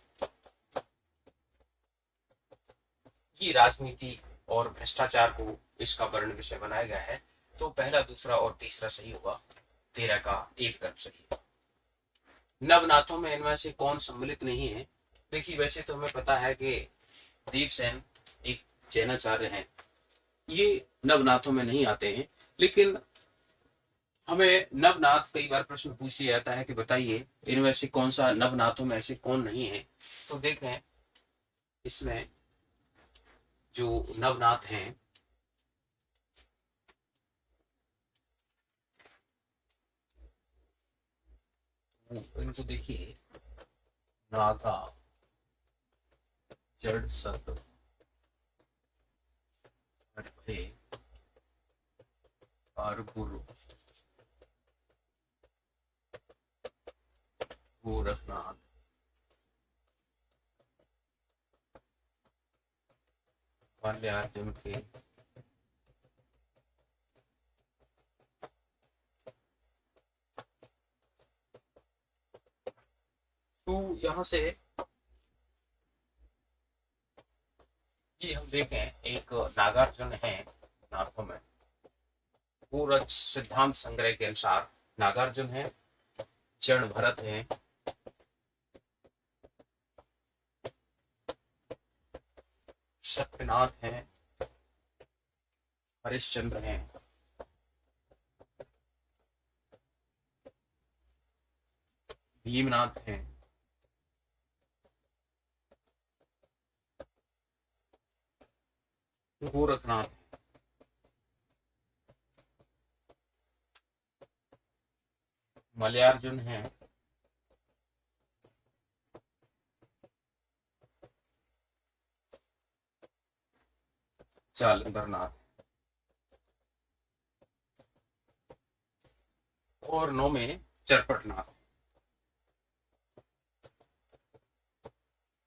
ये राजनीति और भ्रष्टाचार को इसका वर्ण विषय बनाया गया है। तो पहला, दूसरा और तीसरा सही होगा, 13 का एक तरफ सही है। नवनाथों में इनमें से कौन सम्मिलित नहीं है? देखिए, वैसे तो हमें पता है कि देवसेन एक जैनाचार्य हैं, ये नवनाथों में नहीं आते हैं, लेकिन हमें नवनाथ कई बार प्रश्न पूछ लिया जाता है कि बताइए इनमें से कौन सा नवनाथों में ऐसे कौन नहीं है। तो देखें, इसमें जो नवनाथ हैं इनको देखिए, नागा, जड़ सत, हरभे और गुरु, गोरखनाथ, मल्ल्यार्जुन के, तो यहां से ये हम देखें, एक नागार्जुन है नाथों में, पूरज सिद्धांत संग्रह के अनुसार नागार्जुन है, चरण भरत है, सत्यनाथ है, हरिश्चंद्र है, भीमनाथ है, गोरखनाथ, मल्ल्यार्जुन है, जालंधरनाथ, और 9 में चरपटनाथ।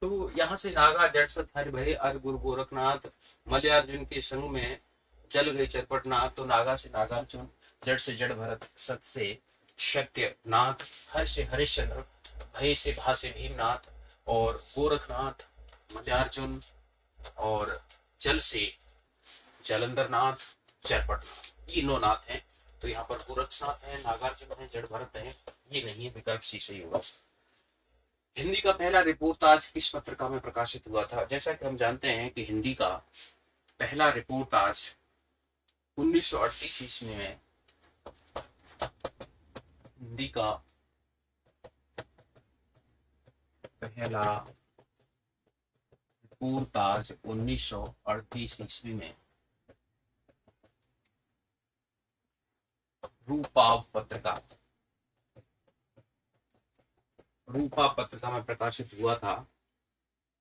तो यहाँ से नागा, जटसत, हरिभय, अर, गुरु गोरखनाथ, मल्ल्यार्जुन के संग में जल गए चरपटनाथ। तो नागा से नागार्जुन, जड़ से जड़ भरत, सत से सत्यनाथ, हर से हरिश्चंद्र, भय से भा से भीमनाथ, और गोरखनाथ, मल्ल्यार्जुन, और जल से जालंधरनाथ, चरपटनाथ, ये 9 नाथ हैं। तो यहाँ पर गोरखनाथ है, नागार्जुन है, जड़ भरत है, ये नहीं है, विकल्प सी सही होगा। हिंदी का पहला रिपोर्टाज किस पत्रिका में प्रकाशित हुआ था? जैसा कि हम जानते हैं कि हिंदी का पहला रिपोर्टाज 1938 ईस्वी में, हिंदी का पहला रिपोर्टाज 1938 ईस्वी में रूपा पत्रिका में प्रकाशित हुआ था,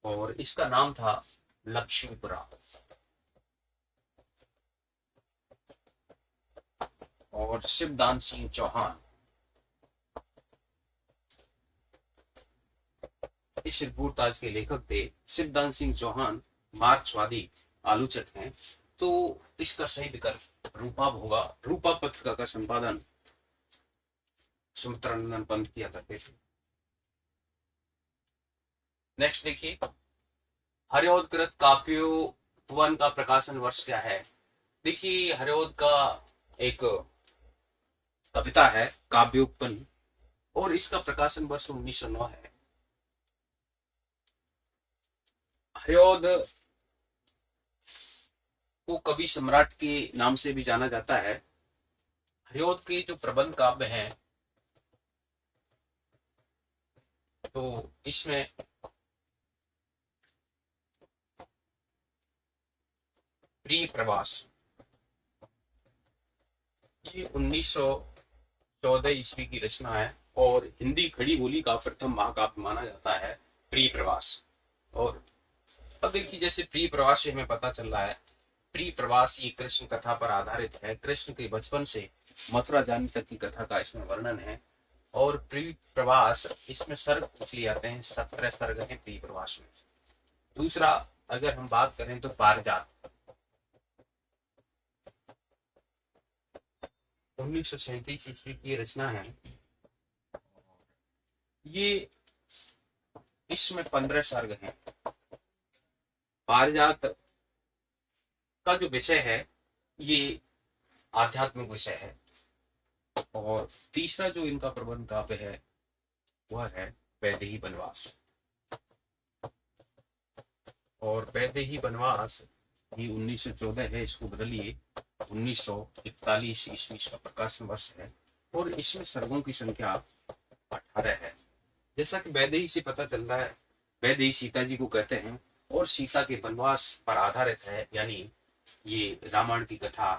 और इसका नाम था लक्ष्मीपुरा। और शिवदान सिंह चौहान इस रिपोर्टाज के लेखक थे। शिवदान सिंह चौहान मार्क्सवादी आलोचक हैं। तो इसका सही विकल्प रूपा होगा। रूपा पत्रिका का संपादन सुमित्रानंद पंत किया करते थे। नेक्स्ट देखिए, हर्योदकृत काव्योपवन का प्रकाशन वर्ष क्या है? देखिए, हर्योद का एक कविता है काव्योपवन, और इसका प्रकाशन वर्ष 1909 है। हर्योद को कवि सम्राट के नाम से भी जाना जाता है। हरिऔध के जो प्रबंध काव्य हैं, तो इसमें प्रिय प्रवास, ये 1914 ईस्वी की रचना है और हिंदी खड़ी बोली का प्रथम महाकाव्य माना जाता है प्रिय प्रवास। और अब देखिए, जैसे प्रिय प्रवास से हमें पता चल रहा है, प्रिय प्रवास ये कृष्ण कथा पर आधारित है। कृष्ण के बचपन से मथुरा जाने तक की कथा का इसमें वर्णन है। और प्रिय प्रवास, इसमें सर्ग पूछ लिए जाते हैं, 17 सर्ग हैं प्रिय प्रवास में। दूसरा, अगर हम बात करें तो पारिजात, 1937 ईस्वी की रचना है। ये इसमें 15 सर्ग हैं। पारिजात का जो विषय है ये आध्यात्मिक विषय है। और तीसरा जो इनका प्रबंध काव्य है वह है वैदेही वनवास। और वैदेही वनवास ये 1914 है, इसको बदलिए 1941 ईस्वी का प्रकाशन वर्ष है। और इसमें सर्गों की संख्या 18 है। जैसा कि वैदेही से पता चल रहा है, वैदेही सीता जी को कहते हैं और सीता के वनवास पर आधारित है, यानी ये रामायण की कथा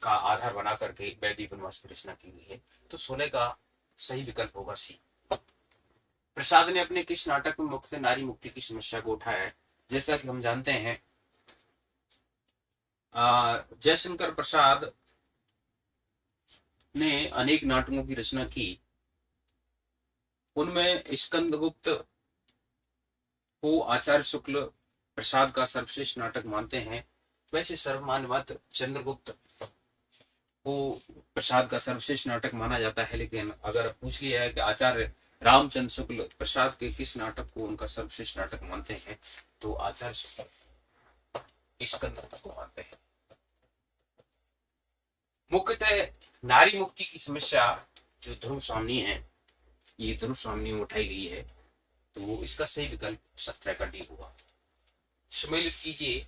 का आधार बना करके वैदेही वनवास की रचना की गई है। तो 16 का सही विकल्प होगा सी। प्रसाद ने अपने किस नाटक में मुख्य नारी मुक्ति की समस्या को उठाया है? जैसा कि हम जानते हैं, जयशंकर प्रसाद ने अनेक नाटकों की रचना की। उनमें स्कंदगुप्त को आचार्य शुक्ल प्रसाद का सर्वश्रेष्ठ नाटक मानते हैं। वैसे सर्वमान्य मत चंद्रगुप्त को प्रसाद का सर्वश्रेष्ठ नाटक माना जाता है, लेकिन अगर पूछ लिया है कि आचार्य रामचंद्र शुक्ल प्रसाद के किस नाटक को उनका सर्वश्रेष्ठ नाटक मानते हैं, तो आचार्य शुक्ल स्कंदगुप्त को मानते हैं। मुख्यतः नारी मुक्ति की समस्या जो ध्रुव स्वामी है, ये ध्रुव स्वामी में उठाई गई है, तो इसका सही विकल्प 17 का डी होगा। सम्मिलित कीजिए।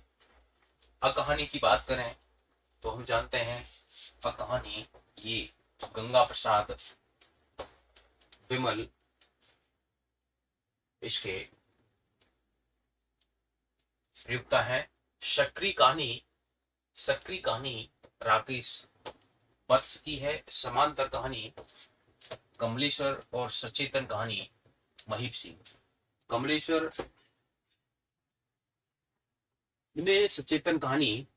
अकहानी की बात करें तो हम जानते हैं अकहानी ये गंगा प्रसाद विमल इसके प्रयुक्ता है। सक्री कहानी राकेश वत्स की है। समांतर कहानी कमलेश्वर और सचेतन कहानी महीप सिंह। कमलेश्वर ने सचेतन कहानी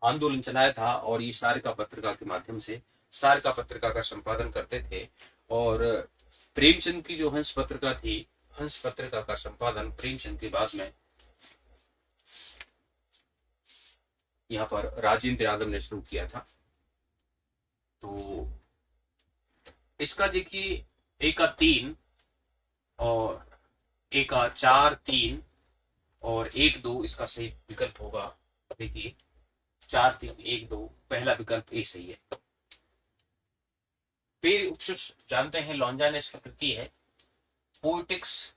आंदोलन चलाया था और ये सारिका पत्रिका के माध्यम से सारिका पत्रिका का संपादन करते थे। और प्रेमचंद की जो हंस पत्रिका थी, हंस पत्रिका का संपादन प्रेमचंद के बाद में यहाँ पर राजेंद्र यादव ने शुरू किया था। तो इसका देखिए, एक का 3 और एक का 4 3 और 1 2 इसका सही विकल्प होगा। देखिए 4 3 1 2 पहला विकल्प ए सही है। फिर उपशिष्ट जानते हैं लॉन्जानेस की कृति है। पोएटिक्स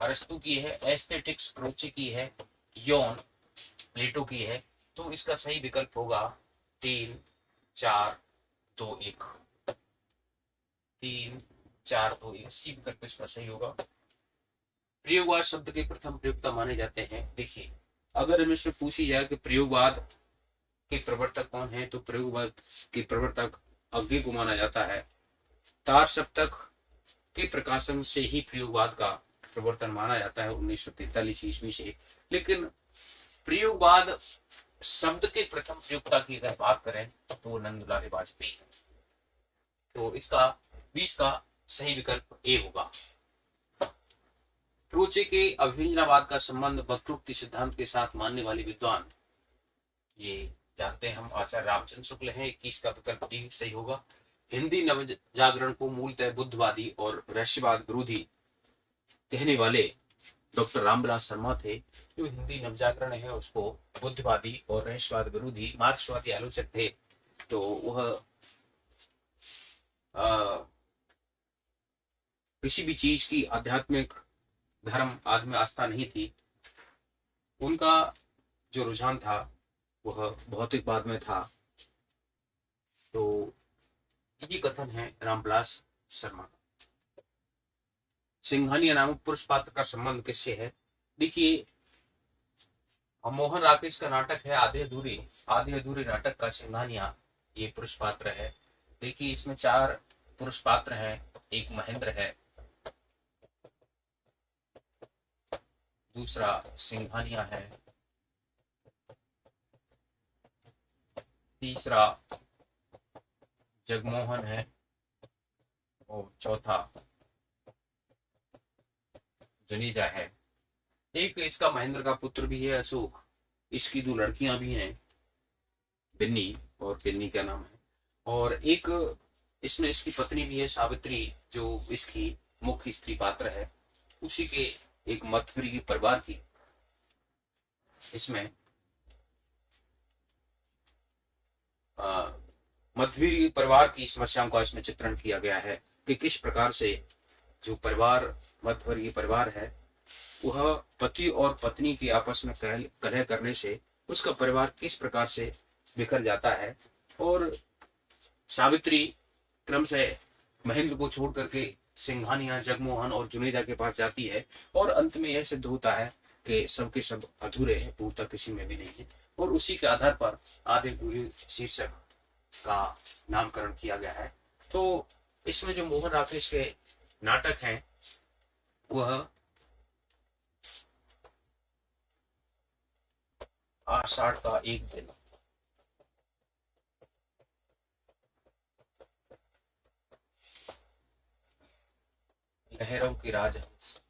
अरस्तु की है। एस्थेटिक्स क्रोचे की है। यौन प्लेटो की है। तो इसका सही विकल्प होगा 3 4 2 1। 3 4 2 1 सी विकल्प इसका सही होगा। प्रयोगवाद शब्द के प्रथम प्रयोक्ता माने जाते हैं। देखिए, अगर हमें से पूछी जाए कि प्रयोगवाद के प्रवर्तक कौन है, तो प्रयोगवाद के प्रवर्तक अग्गे को माना जाता है। तार सप्तक के प्रकाशन से ही प्रयोगवाद का प्रवर्तन माना जाता है 1943 ईस्वी से। लेकिन प्रयोगवाद शब्द के प्रथम प्रयोक्ता की अगर बात करें तो नंदलाल वाजपेयी। तो इसका 20 का सही विकल्प ए होगा। क्रोचे के अभिव्यंजनावाद का संबंध वक्रोक्ति सिद्धांत के साथ मानने वाले विद्वान, ये जानते हैं हम आचार्य रामचंद्र शुक्ल हैं। 21 का विकल्प डी सही होगा। हिंदी नव जागरण को मूलतः बुद्धवादी और रहस्यवाद विरोधी कहने वाले डॉक्टर रामविलास शर्मा थे। जो हिंदी नवजागरण है उसको बुद्धवादी और रहस्यवाद विरोधी मार्क्सवादी आलोचक थे। तो वह किसी भी चीज की आध्यात्मिक धर्म आदि में आस्था नहीं थी। उनका जो रुझान था वह भौतिकवाद में था। तो ये कथन है रामविलास शर्मा का। सिंघानिया नामक पुरुष पात्र का संबंध किससे है? देखिए, मोहन राकेश का नाटक है आधे अधूरे नाटक का सिंघानिया ये पुरुष पात्र है। देखिए, इसमें 4 पुरुष पात्र हैं। एक महेंद्र है, दूसरा सिंघानिया है, तीसरा जगमोहन है, और चौथा जनीजा है। एक इसका महेंद्र का पुत्र भी है अशोक। इसकी 2 लड़कियां भी हैं, बिन्नी और बिन्नी का नाम है। और एक इसमें इसकी पत्नी भी है सावित्री, जो इसकी मुख्य स्त्री पात्र है। उसी के एक मध्यवर्गीय परिवार की इसमें मध्यवर्गीय परिवार की समस्याओं का इसमें चित्रण किया गया है कि किस प्रकार से जो परिवार मध्यवर्गीय परिवार है वह पति और पत्नी की आपस में कलह करने से उसका परिवार किस प्रकार से बिखर जाता है। और सावित्री क्रम से महेंद्र को छोड़ करके सिंघानिया, जगमोहन और जुनेजा के पास जाती है। और अंत में यह सिद्ध होता है कि सबके सब अधूरे हैं, पूर्णता किसी में भी नहीं है। और उसी के आधार पर आधे अधूरे शीर्षक का नामकरण किया गया है। तो इसमें जो मोहन राकेश के नाटक हैं वह आषाढ़ का एक दिन, लहरों की राजहंस,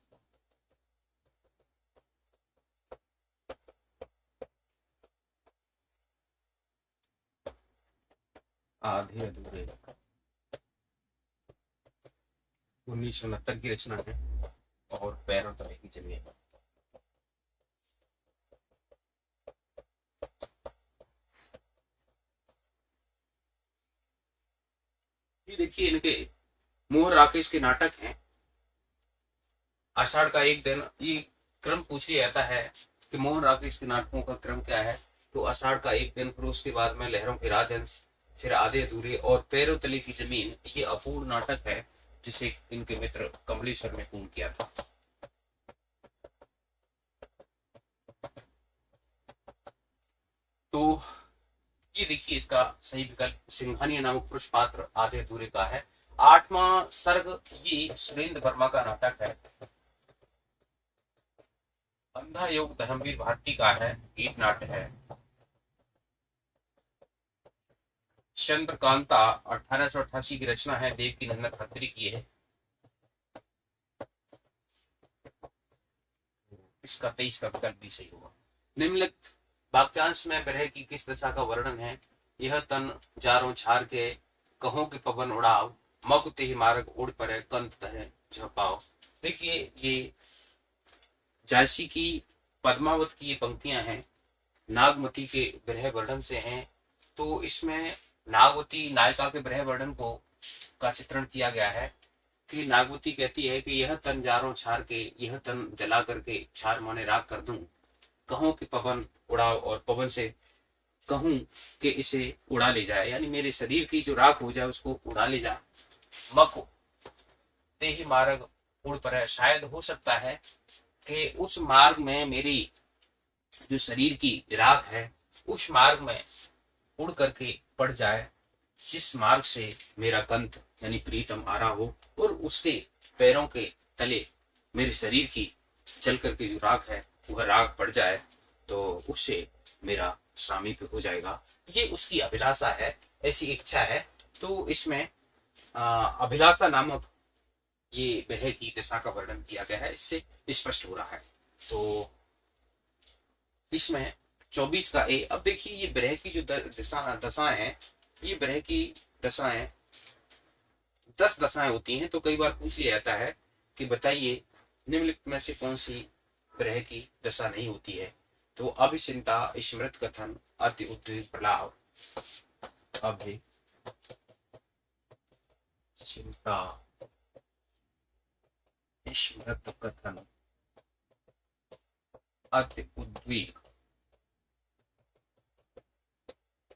आधे अधूरे 1969 की रचना है, और पैरों तले की जमीन। ये देखिए, इनके मोहन राकेश के नाटक हैं। आषाढ़ का एक दिन, ये क्रम पूछ लिया जाता है कि मोहन राकेश के नाटकों का क्रम क्या है। तो आषाढ़ का एक दिन, फिर उसके बाद में लहरों के राजहंस, फिर आधे अधूरे और पैरों तले की जमीन। ये अपूर्ण नाटक है जिसे इनके मित्र कमलेश्वर ने पूर्ण किया था। तो ये देखिए, इसका सही विकल्प सिंघानिया नामक पुरुष पात्र आधे अधूरे का है। 8वां सर्ग ये सुरेंद्र वर्मा का नाटक है। अंधा योग धर्मवीर भारती का है, गीत नाट्य है। चंद्रकांता 1888 की रचना है, देवकी नंदन खत्री की है। इसका 23 का विकल्प भी सही होगा। निम्नलिखित वाक्यांश में विरह की किस दशा का वर्णन है? यह तन जारों छार के, कहों के पवन उड़ाव, मग ते मार्ग उड़ पड़े, कंत तहे झपाओ। देखिए, ये जायसी की पद्मावत की ये पंक्तियां हैं, नागमती के विरह वर्णन से हैं। तो इसमें नागवती नायिका के विरह वर्णन को का चित्रण किया गया है कि नागवती कहती है कि यह तन जारों छार के, यह तन जला करके, छार माने राख कर दूं, कहूं कि पवन उड़ाओ, और पवन से कहूं कि इसे उड़ा ले जाए, यानी मेरे शरीर की जो राख हो जाए उसको उड़ा ले जाए। मक ते ही मार्ग उड़ पर, शायद हो सकता है कि उस मार्ग में मेरी जो शरीर की राख है उस मार्ग में उड़ करके पड़ जाए, जिस मार्ग से मेरा कंठ यानी प्रीतम आ रहा हो, और उसके पैरों के तले मेरे शरीर की चल करके जो राख है वह राख पड़ जाए, तो उससे मेरा सामीप्य हो जाएगा। ये उसकी अभिलाषा है, ऐसी इच्छा है। तो इसमें अभिलाषा नामक ये विरह की दशा का वर्णन किया गया है, इससे स्पष्ट हो रहा है। तो इसमें 24 का ए। अब देखिए, ये विरह की जो दशाएं हैं, ये विरह की दशाएं 10 दशाएं होती हैं। तो कई बार पूछ लिया जाता है कि बताइए निम्नलिखित में से कौन सी विरह की दशा नहीं होती है? तो अभिचिंता, स्मृत कथन, अति उद्वेग प्रलाप, अभि चिंता, स्मृत कथन, अति उद्वेग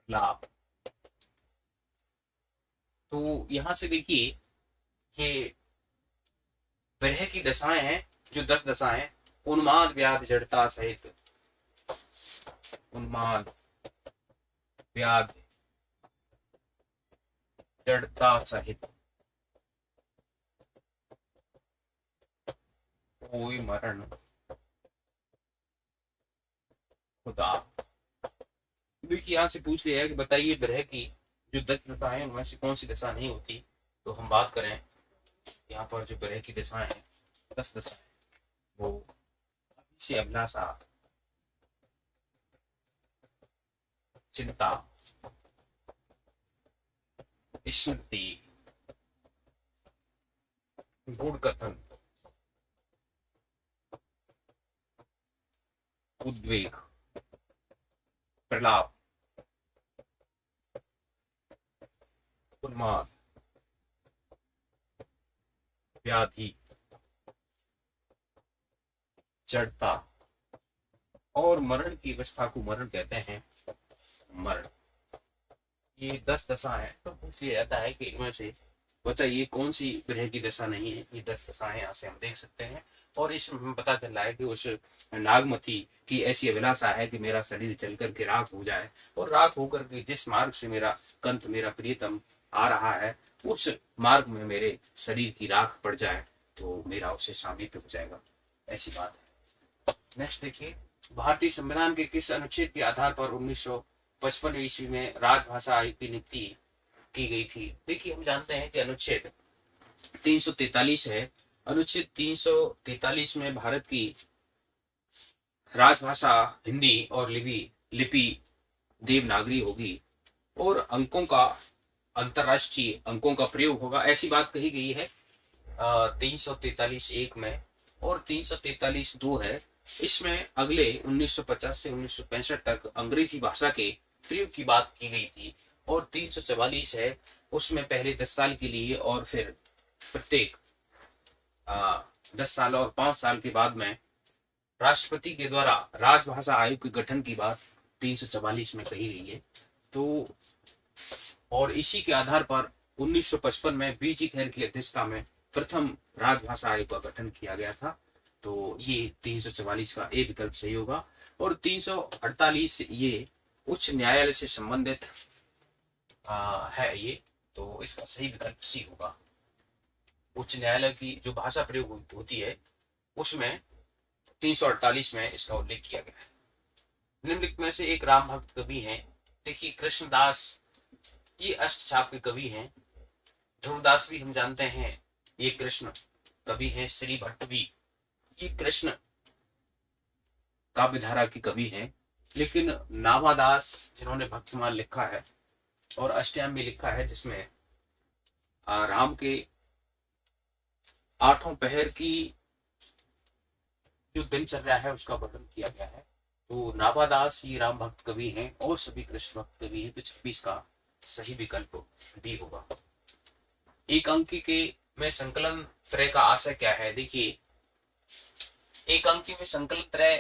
लाभ। तो यहां से देखिए ये विरह की दशाएं हैं, जो 10 दशाएं, उन्माद व्याध जड़ता सहित, उन्माद व्याध जड़ता सहित कोई मरण खुदा। देखिए यहाँ से पूछ लिया है कि बताइए विरह की जो 10 दशाएं हैं उनमें से कौन सी दशा नहीं होती। तो हम बात करें यहाँ पर जो विरह की दशाएं हैं, 10 दशाएं, वो से अभिलाषा, चिंता, स्मृति, गुण कथन, उद्वेग, प्रलाप, उन्माद, व्याधि, जड़ता और मरण की अवस्था को मरण कहते हैं। मरण, ये 10 दशा है। तो पूछ लिया जाता है कि इनमें से बताइए कौन सी ग्रह की दशा नहीं है। ये 10 दशाएं यहाँ से हम देख सकते हैं और इसमें हमें पता चल रहा है कि उस नागमती की ऐसी अभिलाषा है कि मेरा शरीर जल करके राख हो जाए, और राख होकर के जिस मार्ग से मेरा कंत, मेरा प्रियतम आ रहा है, उस मार्ग में मेरे शरीर की राख पड़ जाए तो मेरा उसे सामीप्य हो जाएगा, ऐसी बात है। नेक्स्ट देखिए, भारतीय संविधान के किस अनुच्छेद के आधार पर 1955 ईस्वी में राजभाषा आयोग की नियुक्ति की गई थी। देखिए हम जानते हैं कि अनुच्छेद 343 है। अनुच्छेद 343 में भारत की राजभाषा हिंदी और लिपि देवनागरी होगी और अंकों का, अंतरराष्ट्रीय अंकों का प्रयोग होगा, ऐसी बात कही गई है 343(1) में। और 343(2) है, इसमें अगले 1950 से 1965 तक अंग्रेजी भाषा के प्रयोग की बात की गई थी। और 344 है, उसमें पहले 10 साल के लिए और फिर प्रत्येक 10 साल और 5 साल के बाद में राष्ट्रपति के द्वारा राजभाषा आयोग के गठन की बात 344 में कही गई है। तो और इसी के आधार पर 1955 में बीजी खैर की अध्यक्षता में प्रथम राजभाषा आयोग का गठन किया गया था। तो ये 344 का ए विकल्प सही होगा। और 348 ये उच्च न्यायालय से संबंधित है ये, तो इसका सही विकल्प सी होगा। उच्च न्यायालय की जो भाषा प्रयोग होती है उसमें 348 में इसका उल्लेख किया गया है। निम्नलिखित में से एक राम भक्त कवि हैं। देखिए कृष्णदास ये अष्टछाप के कवि हैं। ध्रुवदास भी हम जानते हैं ये कृष्ण कवि हैं। श्री भट्ट भी ये कृष्ण काव्यधारा के कवि हैं। लेकिन नाभादास जिन्होंने भक्तिमाल लिखा है और अष्टयाम भी लिखा है, जिसमें राम के 8वें पहर की जो दिनचर्या है उसका वर्णन किया गया है। तो नाभादास ये राम भक्त कवि हैं और सभी कृष्ण भक्त कवि हैं। तो 26 का सही विकल्प डी होगा। एक अंकी के में संकलन त्रय का आशय क्या है। देखिए एक अंकी में संकलन त्रय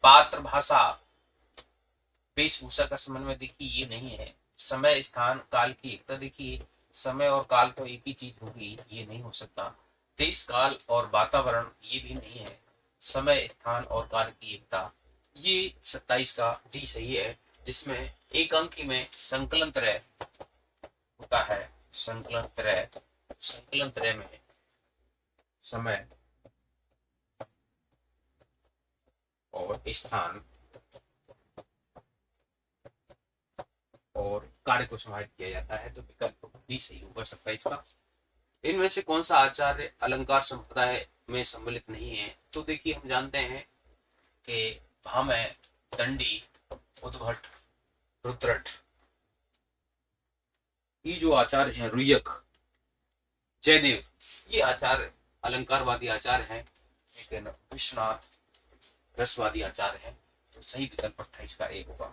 पात्र, भाषा, वेशभूषा का समन्वय देखिए ये नहीं है। समय, स्थान, काल की एकता, देखिए समय और काल तो एक ही चीज होगी, ये नहीं हो सकता। देश, काल और वातावरण ये भी नहीं है। समय, स्थान और काल की एकता, ये 27 का डी सही है, जिसमें एक अंकी में संकलन त्रय होता है। संकलन त्रय में समय और स्थान और कार्य को समाहित किया जाता है। तो विकल्प भी सही होगा 27 का। इनमें से कौन सा आचार्य अलंकार संप्रदाय में सम्मिलित नहीं है। तो देखिए हम जानते हैं कि भामह, दंडी, उद्भट, रुद्रट, ये जो आचार्य हैं, रुयक, जयदेव, ये आचार्य अलंकारवादी आचार्य हैं। लेकिन विश्वनाथ रसवादी आचार्य हैं। तो सही विकल्प 28 का ए होगा।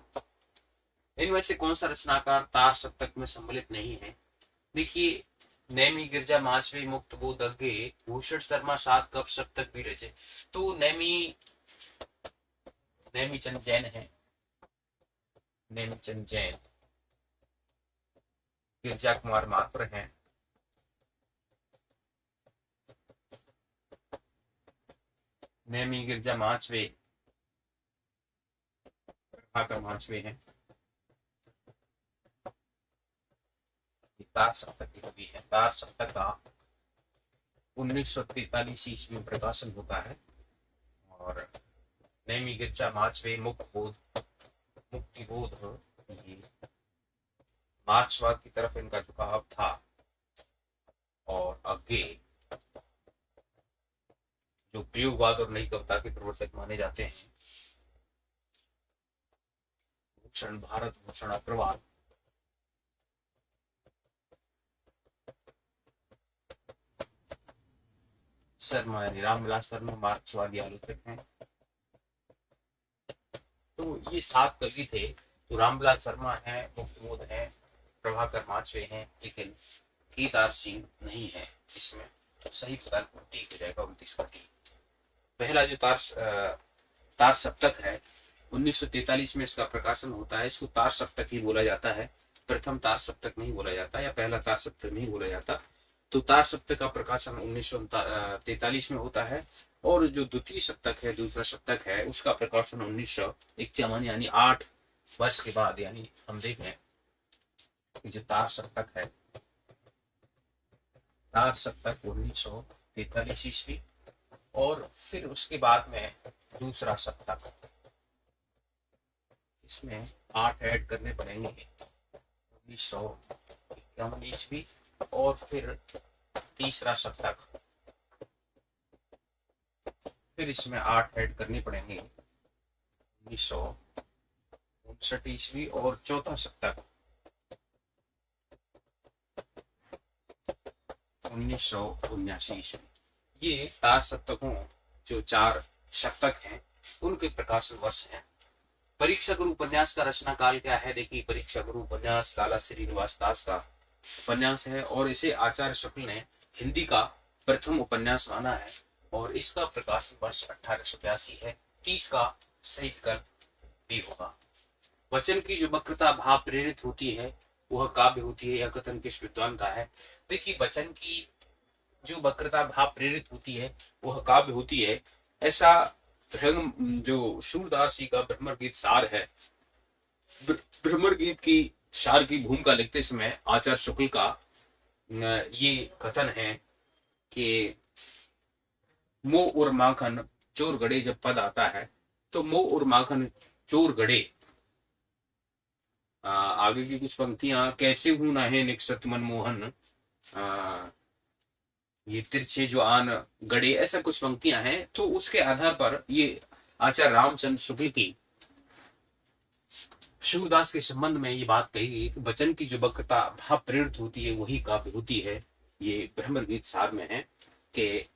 इनमें से कौन सा रचनाकार तार सप्तक में सम्मिलित नहीं है। देखिए नैमी, गिरजा, माछवी, मुक्त, बोध, अग्गे, भूषण शर्मा 7 कप सप्तक भी रचे। तो नैमी चंद जैन है। नेमीचंद जैन गिरजा कुमार माथुर हैं, नेमी गिरजा माचवे, प्रभाकर माचवे हैं। तार सप्तक की कवि है। तार सप्तक का 1943 ईस्वी में प्रकाशन होता है और नेमी गिरजा माचवे मुक्तिबोध ये मार्क्सवाद की तरफ इनका झुकाव था और आगे जो प्रयोगवाद और नई कविता के प्रवर्तक माने जाते हैं भारत भूषण अग्रवाल, शर्मा यानी रामविलास शर्मा मार्क्सवादी आलोचक हैं। तो ये 7 कवि थे। तो रामविलास शर्मा है, मुक्तिबोध है, प्रभाकर माचवे हैं, लेकिन केदार सिंह नहीं है इसमें। तो सही विकल्प डी हो जाएगा, 29 का डी। पहला जो तार सप्तक है 1943 में इसका प्रकाशन होता है। इसको तार सप्तक ही बोला जाता है, प्रथम तार सप्तक नहीं बोला जाता या पहला तार सप्तक नहीं बोला जाता। तो तार सप्तक का प्रकाशन 1943 में होता है और जो द्वितीय सप्तक है, दूसरा सप्तक है, उसका प्रकाशन 1951 यानी 8 वर्ष के बाद। यानी हम देखें कि जो तार सप्तक है, तार सप्तक 1943 ईस्वी और फिर उसके बाद में दूसरा सप्तक, इसमें 8 ऐड करने पड़ेंगे, 1951 ईस्वी और फिर तीसरा सप्तक, फिर इसमें 8 ऐड करने पड़ेंगे, 1959 ईस्वी और चौथा सप्तक 1979 ईस्वी। ये तार सप्तकों जो 4 सप्तक हैं उनके प्रकाशन वर्ष हैं। परीक्षा गुरु उपन्यास का रचना काल क्या है? देखिए, परीक्षा गुरु उपन्यास लाला श्रीनिवास दास का उपन्यास है और इसे आचार्य शुक्ल ने हिंदी का प्रथम उपन्यास माना है और इसका प्रकाशन वर्ष 1882 है। 30 का सही विकल्प बी होगा। वचन की जो वक्रता भाव प्रेरित होती है वह काव्य होती है। यह कथन किस विद्वान का है? देखिए, वचन की जो वक्रता भाव प्रेरित होती है वह काव्य होती है, ऐसा जो सूरदास जी का भ्रमर गीत सार है, भ्रमर गीत की सार की भूमिका लिखते समय आचार्य शुक्ल का ये कथन है कि मोह और माखन चोर गड़े, जब पद आता है तो मोह और माखन चोर गड़े, आगे की कुछ पंक्तियां, कैसे हूं ना है निकसत मनमोहन, ये तिरछे जो आन गड़े, ऐसा कुछ पंक्तियां हैं। तो उसके आधार पर ये आचार्य रामचंद्र शुक्ल की सूरदास के संबंध में ये बात कही गई कि वचन की जो वक्रता भाव प्रेरित होती है वही काव्य होती है। ये भ्रमर गीत सार में है कि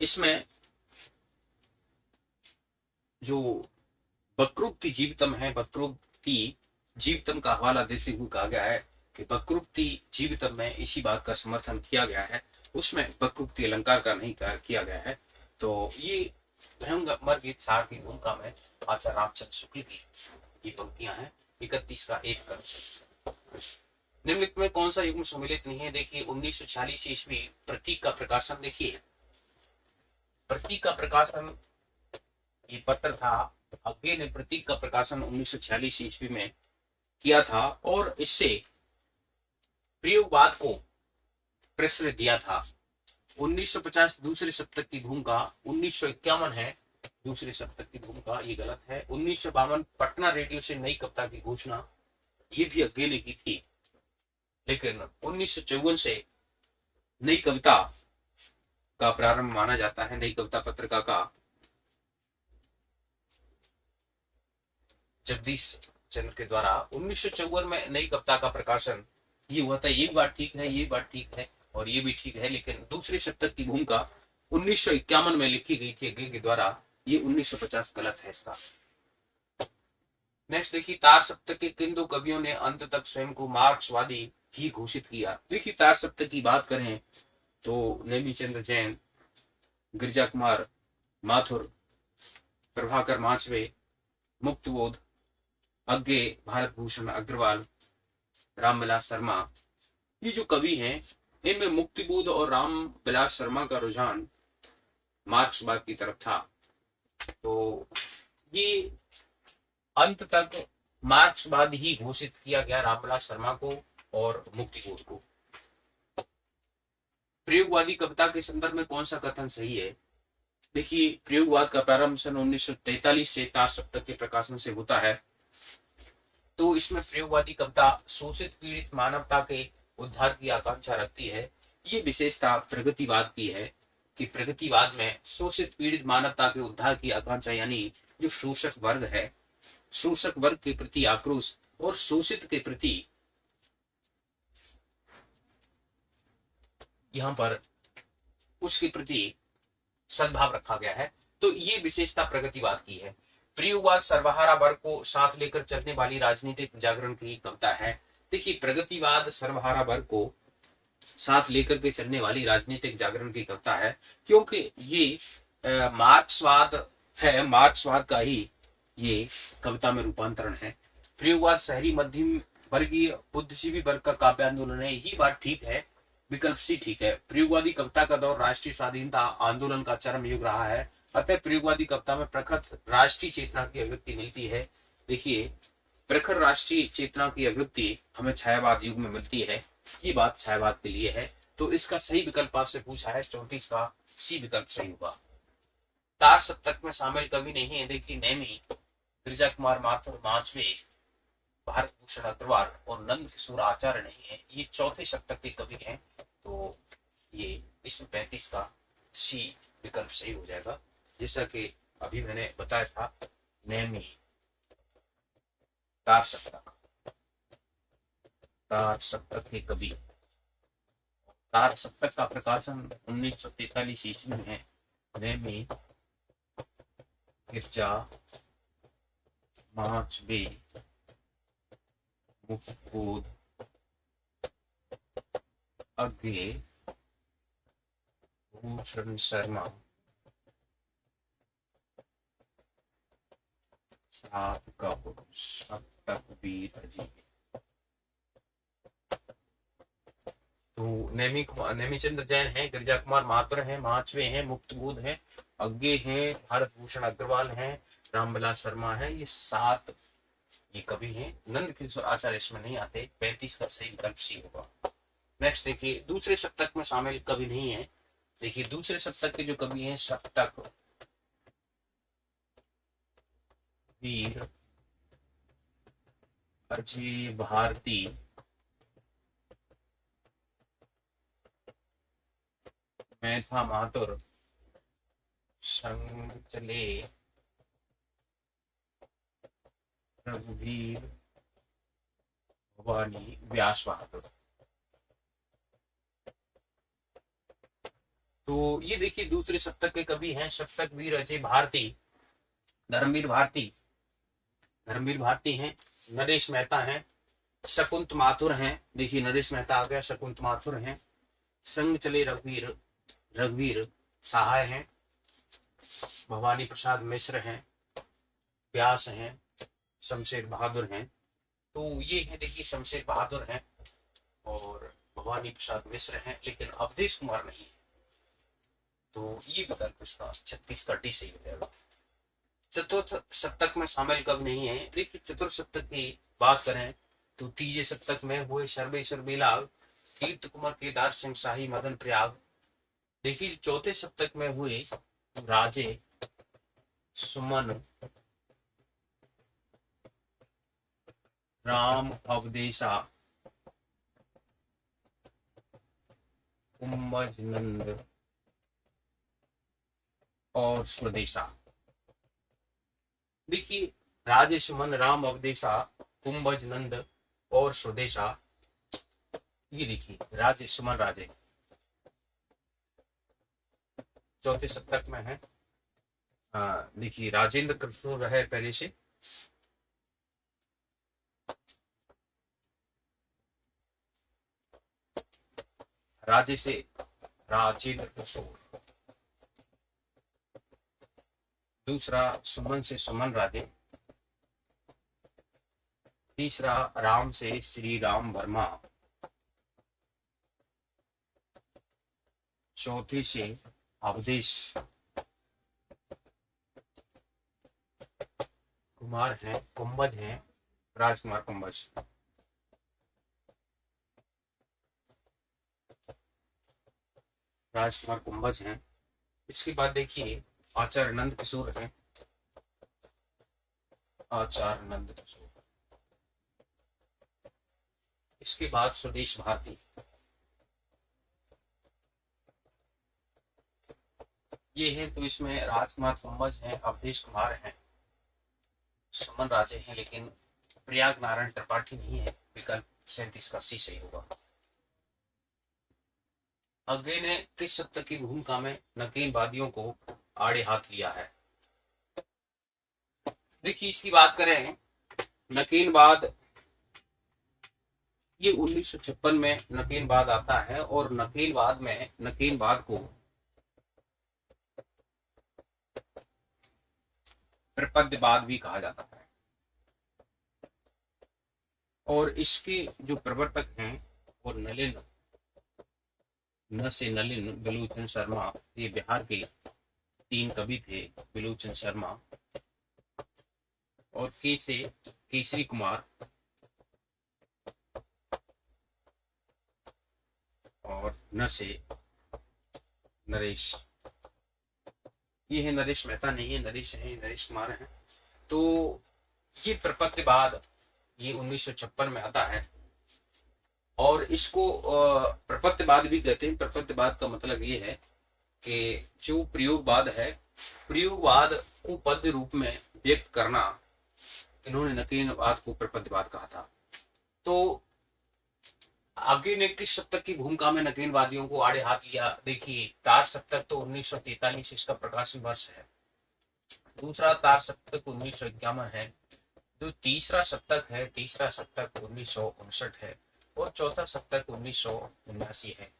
इसमें जो वक्रोक्ति जीवितम है, वक्रोक्ति जीवितम का हवाला देते हुए कहा गया है कि वक्रोक्ति जीवितम में इसी बात का समर्थन किया गया है, उसमें वक्रोक्ति अलंकार का नहीं किया गया है। तो ये भ्रमर गीत सार की भूमिका में आचार्य रामचंद्र शुक्ल की ये पंक्तियां हैं। 31 का एक कर। निम्नलिखित में कौन सा युग्म सम्मिलित नहीं है? देखिए, 1946 ईस्वी प्रतीक का प्रकाशन। देखिए, प्रतीक का प्रकाशन ये पत्र था, अज्ञे ने प्रतीक का प्रकाशन 1946 ईस्वी में किया था और इससे प्रयोगवाद को प्रश्रय दिया था। 1950 दूसरे सप्तक की भूमिका, 1951 है दूसरे सप्तक की भूमिका, ये गलत है। 1952 पटना रेडियो से नई कविता की घोषणा, ये भी अज्ञे ने की थी, लेकिन 1954 से नई कविता का प्रारंभ माना जाता है, नई कविता पत्रिका का जगदीश चंद्र के द्वारा 1954 में नई कविता का प्रकाशन ये हुआ था। ये बात ठीक है, ये बात ठीक है और ये भी ठीक है, लेकिन दूसरे सप्तक की भूमिका 1951 में लिखी गई थी अज्ञे के द्वारा, ये 1950 गलत है इसका। नेक्स्ट देखिए, तार सप्तक के किन दो कवियों ने अंत तक स्वयं को मार्क्सवादी ही घोषित किया? देखिए, तार सप्तक की बात करें तो नेमी चंद्र जैन, गिरजा कुमार माथुर, प्रभाकर माचवे, मुक्तिबोध, अज्ञे भारत भूषण अग्रवाल, रामविलास शर्मा, ये जो कवि हैं, इनमें मुक्तिबोध और रामविलास शर्मा का रुझान मार्क्सवाद की तरफ था। तो ये अंत तक मार्क्सवाद ही घोषित किया गया रामविलास शर्मा को और मुक्तिबोध को। प्रयोगवादी कविता के संदर्भ में कौन सा कथन सही है? देखिए, प्रयोगवाद का प्रारंभ सन 1943 से तार सप्तक के प्रकाशन से होता है। तो इसमें प्रयोगवादी कविता शोषित पीड़ित मानवता के उद्धार की आकांक्षा रखती है। ये विशेषता प्रगतिवाद की है कि प्रगतिवाद में शोषित पीड़ित मानवता के उद्धार की आकांक्षा, यानी जो शोषक वर्ग है, शोषक वर्ग के प्रति आक्रोश और शोषित के प्रति यहाँ पर उसके प्रति सद्भाव रखा गया है। तो ये विशेषता प्रगतिवाद की है। प्रयोगवाद सर्वहारा वर्ग को साथ लेकर चलने वाली राजनीतिक जागरण की कविता है। देखिए, प्रगतिवाद सर्वहारा वर्ग को साथ लेकर के चलने वाली राजनीतिक जागरण की कविता है, क्योंकि ये मार्क्सवाद है, मार्क्सवाद का ही ये कविता में रूपांतरण है। प्रयोगवाद शहरी मध्यम वर्गीय बुद्धिजीवी वर्ग का काव्य आंदोलन है, यही बात ठीक है, विकल्प सी ठीक है। प्रयोगवादी कविता का दौर राष्ट्रीय स्वाधीनता आंदोलन का चरम युग रहा है, अतः प्रयोगवादी कविता में प्रखर राष्ट्रीय चेतना की अभिव्यक्ति मिलती है। देखिए, प्रखर राष्ट्रीय चेतना की अभिव्यक्ति हमें छायावाद युग में मिलती है, ये बात छायावाद के लिए है। तो इसका सही विकल्प आपसे पूछा है 34 का सी विकल्प सही होगा। तार सप्तक में शामिल कवि नहीं है। देखिए, नेमी, गिरिजा कुमार माथुर, माचवे, भारत भूषण अग्रवाल और नंद किशोर आचार्य नहीं है, ये चौथे सप्तक के कवि हैं। तो ये इसमें 35 का सी विकल्प सही हो जाएगा। जैसा कि अभी मैंने बताया था, नेमी, तार सप्तक, तार सप्तक के कवि। तार सप्तक का प्रकाशन 1943 ईस्वी में है। नेमी, गिरजा, माचवे, मुक्तिबोध, अग्गे, भूषण शर्मा, सप्तक वीर अजीब। तो नेमीचंद्र जैन है, गिरिजा कुमार माथुर है, माचवे हैं, मुक्तिबोध है, अग्गे हैं, भारत भूषण अग्रवाल हैं, रामविलास शर्मा है, ये 7 ये कवि हैं। नंद किशोर आचार्य इसमें नहीं आते। 35 का सही विकल्प सी होगा। नेक्स्ट देखिए, दूसरे सप्तक में शामिल कवि नहीं है। देखिए, दूसरे सप्तक के जो कवि हैं, सप्तक वीर अजय भारती, मैथा माथुर, संचले, रघुवीर, भवानी, व्यास बहादुर। तो ये देखिए, दूसरे सप्तक के कवि हैं सप्तक वीर अजय भारती, धर्मवीर भारती, धर्मवीर भारती हैं, नरेश मेहता हैं, शकुंत माथुर हैं। देखिए, नरेश मेहता आ गया, शकुंत माथुर हैं, संग चले रघुवीर, रघुवीर सहाय हैं, भवानी प्रसाद मिश्र हैं, व्यास हैं, शमशेर बहादुर हैं। तो ये है, देखिए, शमशेर बहादुर हैं और भवानी प्रसाद मिश्र हैं, लेकिन अवधेश कुमार नहीं है। तो ये विकल्प इसका 36 का डी सही हो जाएगा। चतुर्थ सप्तक में शामिल कवि नहीं है। देखिए, चतुर्थ सप्तक की बात करें तो तीजे सप्तक में हुए सर्वेश्वर बेलाग, कीर्त कुमार, केदार सिंह शाही, मदन प्रयाग। देखिए, चौथे सप्तक में हुए राजे सुमन, राम अवदेशा, कुंभज नंद और स्वदेशा। देखिए, राजे सुमन, राम अवदेशा, कुंभज नंद और स्वदेशा। ये देखिए, राजे सुमन राजे चौथे सप्तक में है। देखिए, राजेंद्र कृष्ण रहे पहले से। राजे से राजेंद्र किशोर, दूसरा सुमन से सुमन राजे, तीसरा राम से श्री राम वर्मा, चौथे से अवधेश कुमार हैं, कुंभज हैं, राजकुमार कुंभज। राजकुमार कुंभज हैं। इसके बाद देखिए आचार्य नंद किशोर हैं, आचार्य नंद किशोर। इसके बाद स्वदेश भारती, ये हैं। तो इसमें राजकुमार कुंभज हैं, अवधेश कुमार हैं, सुमन राजे हैं, लेकिन प्रयाग नारायण त्रिपाठी नहीं है। विकल्प 37 का सी सही होगा। अग्गे ने किस शतक की भूमिका में नकीनवादियों को आड़े हाथ लिया है? देखिए इसकी बात करें, नकीनवाद ये 1956 में नकीनवाद आता है, और नकीनवाद में नकीनवाद को प्रपद्यवाद भी कहा जाता है। और इसके जो प्रवर्तक हैं वो नलिन, न से नलिन, बिलोचन शर्मा, ये बिहार के 3 कवि थे, बिलोचन शर्मा, और के से केसरी कुमार, और न से नरेश। ये है नरेश मेहता नहीं है, नरेश है, नरेश कुमार है। तो ये प्रपद्यवाद ये 1956 में आता है, और इसको प्रपद्यवाद भी कहते हैं। प्रपद्यवाद का मतलब ये है कि जो प्रयोगवाद है, प्रयोगवाद को पद्य रूप में व्यक्त करना, इन्होंने नकीनवाद को प्रपद्यवाद कहा था। तो आगे ने किस शतक की भूमिका में नकीनवादियों को आड़े हाथ लिया? देखिए तार सप्तक तो 1943 इसका प्रकाशन वर्ष है। दूसरा तार सप्तक 1951 है। जो तीसरा सप्तक है, तीसरा सप्तक 1959 है, और चौथा सप्तक 1979 है।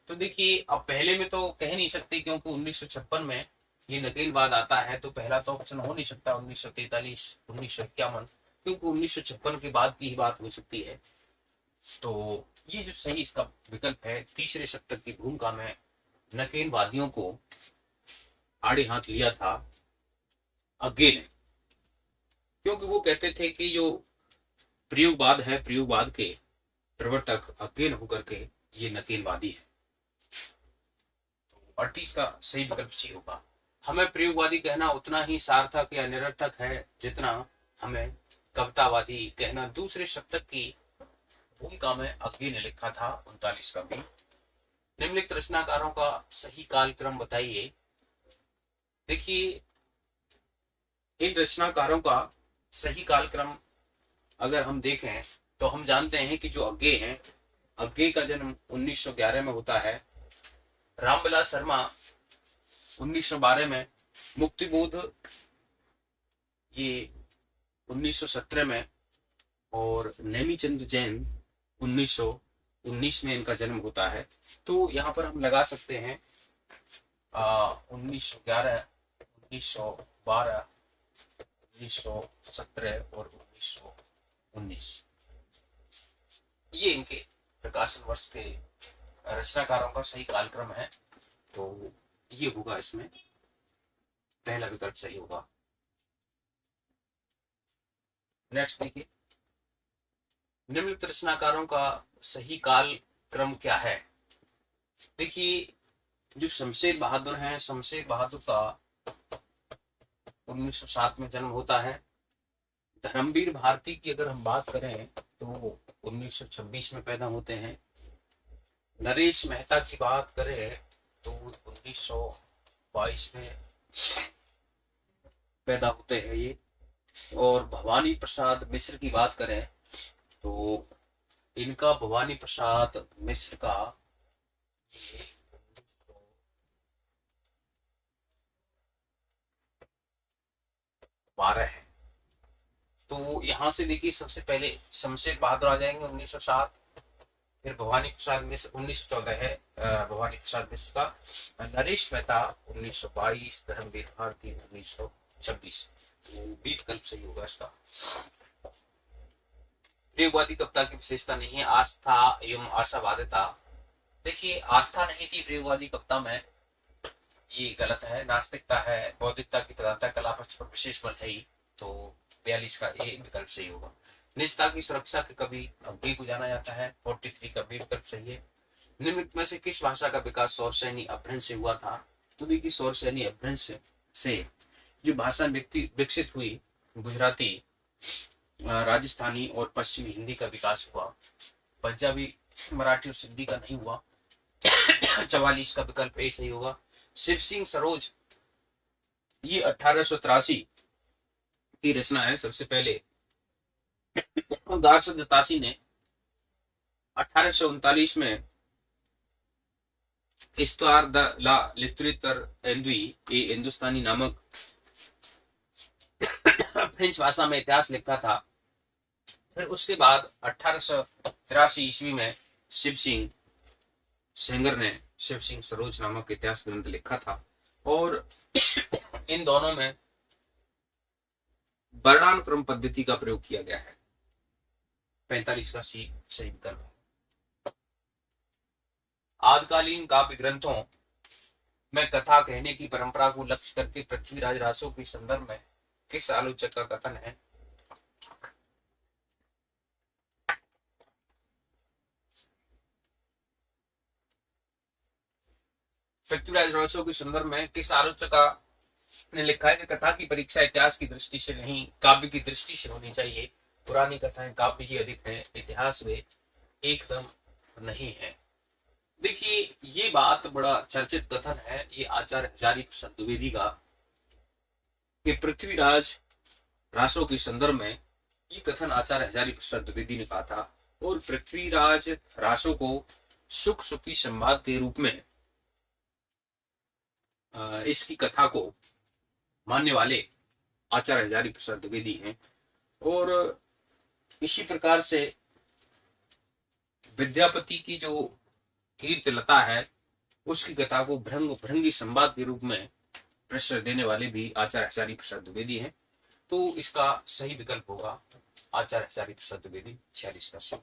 तो देखिए अब पहले में तो कह नहीं सकते, क्योंकि 1956 में ये नकीनवाद आता है, तो पहला तो ऑप्शन हो नहीं सकता 1943, 1951, क्योंकि 1956 के बाद की ही बात हो सकती है। तो ये जो सही इसका विकल्प है, तीसरे शतक की भूमिका में नकीनवादियों को आड़े हाथ लिया था अग्गे ने, क्योंकि वो कहते थे कि जो प्रयोगवाद है, प्रयोगवाद के प्रवर्तक अग्गे होकर के ये नकीनवादी है। तो 38 का सही विकल्प सी होगा। हमें प्रयोगवादी कहना उतना ही सार्थक या निरर्थक है जितना हमें कवितावादी कहना। दूसरे शतक की भूमिका में अग्गे ने लिखा था 39 का भी। निम्नलिखित रचनाकारों का सही कालक्रम बताइए। देखिए इन रचनाकारों का सही कालक्रम अगर हम देखें तो हम जानते हैं कि जो अग्गे हैं, अग्गे का जन्म 1911 में होता है, रामविलास शर्मा 1912 में, मुक्तिबोध ये 1917 में, और नेमीचंद जैन 1919 में इनका जन्म होता है। तो यहाँ पर हम लगा सकते हैं 1911, 1912, 1917 और 1919, ये इनके प्रकाशन वर्ष के रचनाकारों का सही कालक्रम है। तो ये होगा, इसमें पहला विकल्प सही होगा। नेक्स्ट देखिए, निम्नलिखित रचनाकारों का सही काल क्रम क्या है? देखिए जो शमशेर बहादुर हैं, शमशेर बहादुर का 1907 में जन्म होता है। धर्मवीर भारती की अगर हम बात करें तो 1926 में पैदा होते हैं। नरेश मेहता की बात करें तो 1922 में पैदा होते हैं ये। और भवानी प्रसाद मिश्र की बात करें तो इनका, भवानी प्रसाद मिश्र का, ये 12 है। तो यहां से देखिए सबसे पहले शमशेर बहादुर आ जाएंगे 1907, फिर भवानी प्रसाद मिश्र 1914 है, भवानी प्रसाद मिश्र का। नरेश मेहता 1922, धर्मवीर भारती 1926। तो बी विकल्प सही होगा इसका। प्रयोगवादी कविता की विशेषता नहीं है आस्था एवं आशावादिता। देखिए आस्था नहीं थी प्रयोगवादी कविता में, ये गलत है। नास्तिकता है, बौद्धिकता की प्रधानता, कला पक्ष पर विशेष बल है ही, तो 42 का ए विकल्प सही होगा। निजता की सुरक्षा के कवि बी को जाना जाता है, 43 का बी विकल्प सही है। निम्नलिखित में से किस भाषा का विकास सौर सैनी अभ्रंश से हुआ था? तो देखिए सौर सैनी अभ्रंश से जो भाषा विकसित हुई, गुजराती, राजस्थानी और पश्चिमी हिंदी का विकास हुआ। पंजाबी, मराठी और सिंधी का नहीं हुआ। 44 का विकल्प ए सही होगा। शिव सिंह सरोज, ये 1883 की रचना है। सबसे पहले दारसद दत्तासी ने 1839 में इस्तवार द ला लिटरेचर एंद्वी ए हिंदुस्तानी नामक फ्रेंच भाषा में इतिहास लिखा था। फिर उसके बाद 1883 ईस्वी में शिव सिंह सेंगर ने शिव सिंह सरोज नामक इतिहास ग्रंथ लिखा था। और इन दोनों में वर्णानुक्रम पद्धति का प्रयोग किया गया है। 45 का सी सही विकल्प है। आदिकालीन काव्य ग्रंथों में कथा कहने की परंपरा को लक्ष्य करके पृथ्वीराज रासो के संदर्भ में किस आलोचक का कथन है? पृथ्वीराज रासो के संदर्भ में किस आलोचक ने लिखा है कि कथा की परीक्षा इतिहास की दृष्टि से नहीं, काव्य की दृष्टि से होनी चाहिए। पुरानी कथाएं काव्य ही अधिक हैं, इतिहास वे एकदम नहीं है। देखिए ये बात बड़ा चर्चित कथन है, ये आचार्य हजारी प्रसाद द्विवेदी का, कि पृथ्वीराज रासो के संदर्भ में ये कथन आचार्य हजारी प्रसाद द्विवेदी ने कहा था। और पृथ्वीराज रासो को सुख सुखी संवाद के रूप में इसकी कथा को मानने वाले आचार्य हजारी प्रसाद द्विवेदी हैं। और इसी प्रकार से विद्यापति की जो कीर्तिलता है उसकी कथा को भृंगी संवाद के रूप में प्रश्रय देने वाले भी आचार्य हजारी प्रसाद द्विवेदी हैं। तो इसका सही विकल्प होगा आचार्य हजारी प्रसाद द्विवेदी, 46 का सही।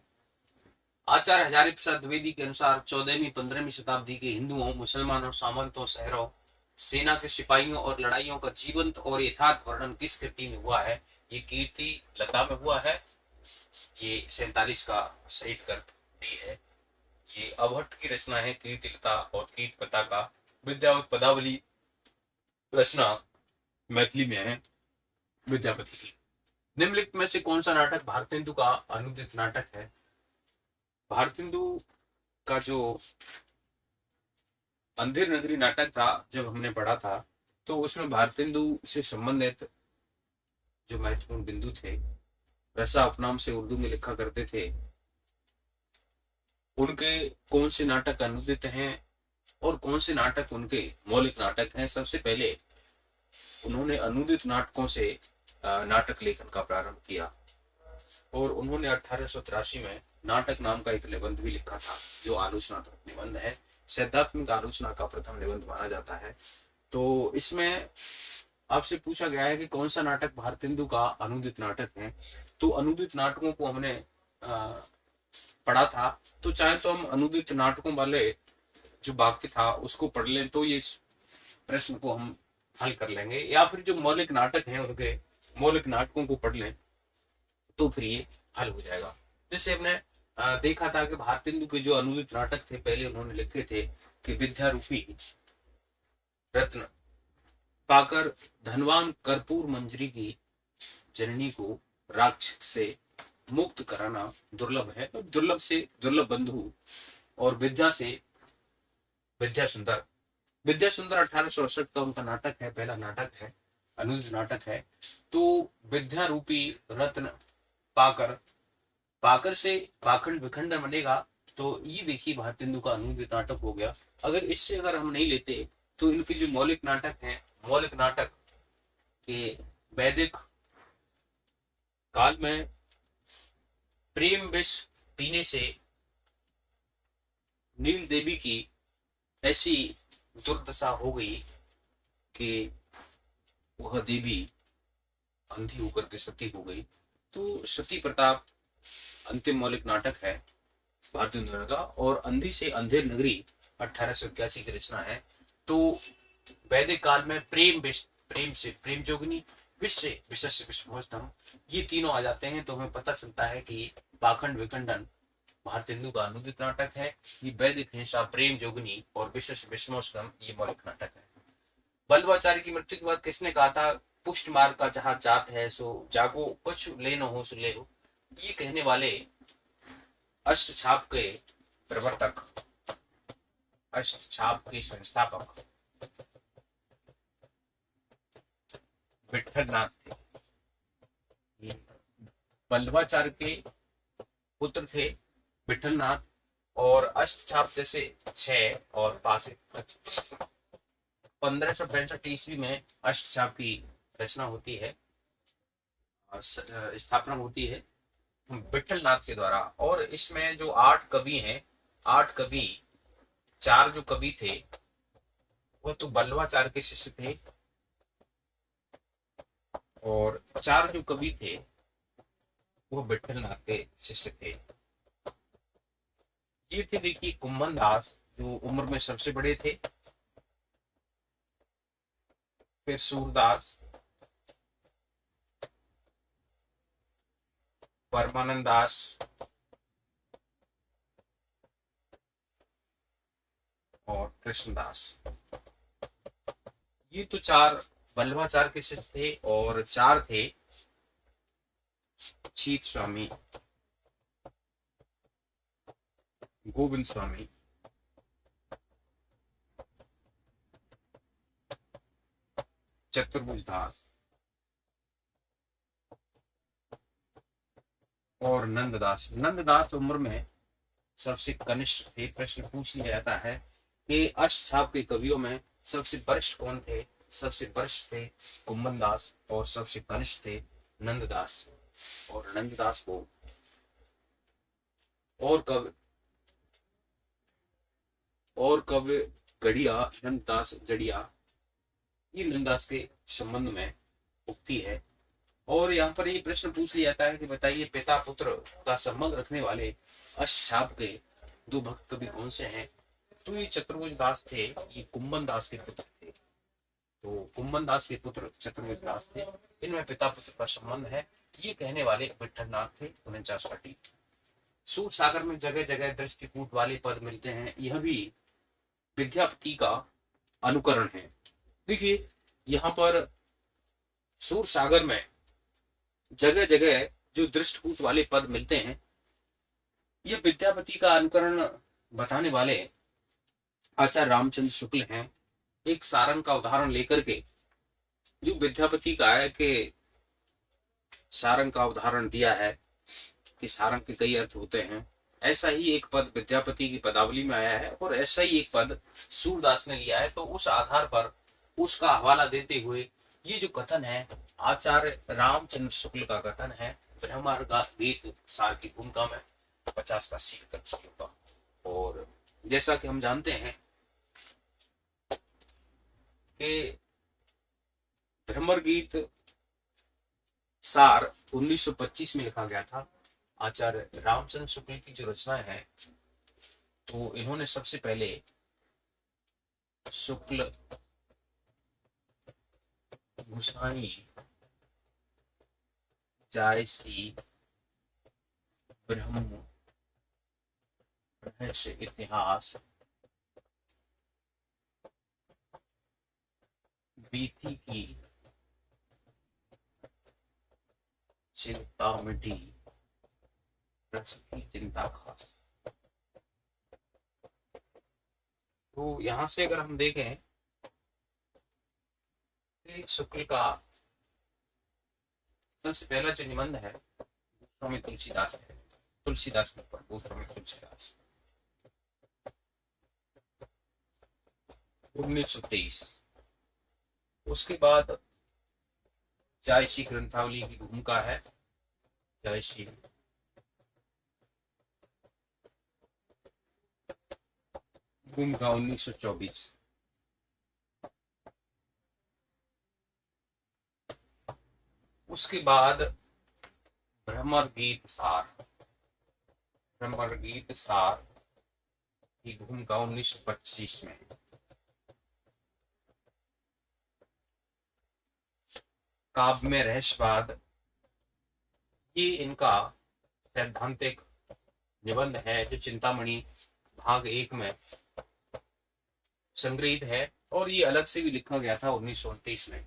आचार्य हजारी प्रसाद द्विवेदी के अनुसार 14वीं 15वीं शताब्दी के हिंदुओं, मुसलमानों, सामंतों, शहरों, सेना के सिपाहियों और लड़ाइयों का जीवंत और यथार्थ वर्णन किस कृति में हुआ है? ये कीर्ति लता में हुआ है। ये 47 का सही विकल्प डी है। ये अभट्ट की रचना है कीर्ति लता और कीर्ति पता का विद्यावत पदावली रचना मैथिली में है विद्यापति की। निम्नलिखित में से कौन सा नाटक भारतेंदु का अनुदित नाटक है? भारतेंदु का जो अंधेर नगरी नाटक था, जब हमने पढ़ा था, तो उसमें भारतेंदु से संबंधित जो महत्वपूर्ण बिंदु थे, रसा उपनाम से उर्दू में लिखा करते थे, उनके कौन से नाटक अनुदित हैं और कौन से नाटक उनके मौलिक नाटक हैं। सबसे पहले उन्होंने अनुदित नाटकों से नाटक लेखन का प्रारंभ किया और उन्होंने 1883 में नाटक नाम का एक निबंध भी लिखा था, जो आलोचनात्मक निबंध है, सैद्धांतिक आलोचना का प्रथम निबंध माना जाता है। तो इसमें आपसे पूछा गया है कि कौन सा नाटक भारतेंदु का अनुदित नाटक है। तो अनुदित नाटकों को हमने पढ़ा था, तो चाहे तो हम अनुदित नाटकों वाले जो वाक्य था उसको पढ़ लें तो ये प्रश्न को हम हल कर लेंगे, या फिर जो मौलिक नाटक हैं उनके मौलिक नाटकों को पढ़ लें तो फिर ये हल हो जाएगा। जैसे हमने देखा था कि भारतेंदु के जो अनुदित नाटक थे, पहले उन्होंने लिखे थे कि विद्या रूपी रत्न पाकर धनवान कर्पूर मंजरी की जननी को राक्षस से मुक्त कराना दुर्लभ है। दुर्लभ से दुर्लभ बंधु और विद्या से विद्या सुंदर। विद्या सुंदर 1868 का उनका नाटक है, पहला नाटक है, अनुदित नाटक है। तो विद्या रूपी रत्न पाकर, पाकर से पाखंड विखंड बनेगा, तो ये देखिए भारतेंदु का अनुदित नाटक हो गया। अगर इससे अगर हम नहीं लेते तो इनके जो मौलिक नाटक हैं, मौलिक नाटक के वैदिक काल में प्रेम विष पीने से नील देवी की ऐसी दुर्दशा हो गई कि वह देवी अंधी होकर के सती हो गई। तो सती प्रताप अंतिम मौलिक नाटक है भारतीय नृत्य का। और अंधी से अंधेर नगरी 1881 की रचना है। तो वैदिक काल में प्रेम से प्रेम जोगिनी, विश्व से विशस्य विश्वोत्तम, ये तीनों आ जाते हैं तो हमें पता चलता है कि पाखंड विखंडन भारत हिंदू का अनुदित नाटक है। ये वैदिक हिंसा, प्रेम जोगिनी और विश्व से विश्वोत्तम ये मौलिक नाटक है। बल्लभाचार्य की मृत्यु के बाद किसने कहा था, पुष्ट मार्ग का जहां जात है सो जागो, कुछ ले न हो सो ले हो, ये कहने वाले अष्ट छाप के प्रवर्तक, अष्ट छाप के संस्थापक विठल नाथ थे। ये बल्लभाचार्य के पुत्र थे विठल नाथ। और अष्ट छाप जैसे 6 और 5 1565 में अष्ट छाप की रचना होती है, स्थापना होती है विठल नाथ के द्वारा। और इसमें जो 8 कवि हैं, 8 कवि, 4 जो कवि थे वो तो बल्लभाचार्य के शिष्य थे, और 4 जो कवि थे वो विठल नाथ के शिष्य थे। ये थे देखिए कुम्भन दास जो उम्र में सबसे बड़े थे, फिर सूरदास, परमानंद दास, और कृष्णदास। ये तो 4 बल्लभाचार्य के शिष्य थे। और 4 थे शीत स्वामी, गोविंद स्वामी, चतुर्भुज दास और नंददास। नंददास उम्र में सबसे कनिष्ठ थे। प्रश्न पूछ लिया जाता है कि अष्टछाप के कवियों में सबसे वरिष्ठ कौन थे। सबसे वरिष्ठ थे कुम्भन दास और सबसे कनिष्ठ थे नंददास। और नंददास को और कवि गढ़िया, नंददास जड़िया, ये नंददास के संबंध में उक्ति है। और यहाँ पर ये प्रश्न पूछ लिया जाता है कि बताइए पिता पुत्र का संबंध रखने वाले अष्टछाप के 2 भक्त कवि कौन से हैं। तो ये चतुर्भुज दास थे, ये कुम्भन दास के पुत्र थे। तो कुम्भन दास के पुत्र चतुर्भुज दास थे, इनमें पिता पुत्र का संबंध है, ये कहने वाले विठलनाथ थे 49 पाटी। सूर सागर में जगह जगह दृष्टिकूट वाले पद मिलते हैं, यह भी विद्यापति का अनुकरण है। देखिए यहाँ पर सूर सागर में जगह जगह जो दृष्टिकूट वाले पद मिलते हैं, ये विद्यापति का अनुकरण बताने वाले आचार्य रामचंद्र शुक्ल हैं। एक सारंग का उदाहरण लेकर के जो विद्यापति का है कि सारंग का उदाहरण दिया है कि सारंग के कई अर्थ होते हैं, ऐसा ही एक पद विद्यापति की पदावली में आया है और ऐसा ही एक पद सूरदास ने लिया है। तो उस आधार पर उसका हवाला देते हुए ये जो कथन है आचार्य रामचंद्र शुक्ल का कथन है, ब्रह्मांड का गीत सार की भूमिका में 50 का सील कर होगा। और जैसा कि हम जानते हैं कि भ्रमर गीत सार 1925 में लिखा गया था। आचार्य रामचंद्र शुक्ल की जो रचना है तो इन्होंने सबसे पहले शुक्ल गोसाई जायसी ब्रह्म रहस्य इतिहास बीती की चिंता मिटी रस की चिंता खास। तो यहां से अगर हम देखें शुक्ल का सबसे पहला जो निबंध है गोस्वामी तुलसीदास है, तुलसीदास के ऊपर गोस्वामी तुलसीदास 1923। उसके बाद जायसी ग्रंथावली की भूमिका है, जायसी भूमिका 1924। उसके बाद भ्रमर गीत सार भ्रमर गीत सार की भूमिका 1925 में। काव्य में रहस्यवाद, ये इनका सैद्धांतिक निबंध है जो चिंतामणि भाग 1 में संग्रहित है, और ये अलग से भी लिखा गया था 1929 में।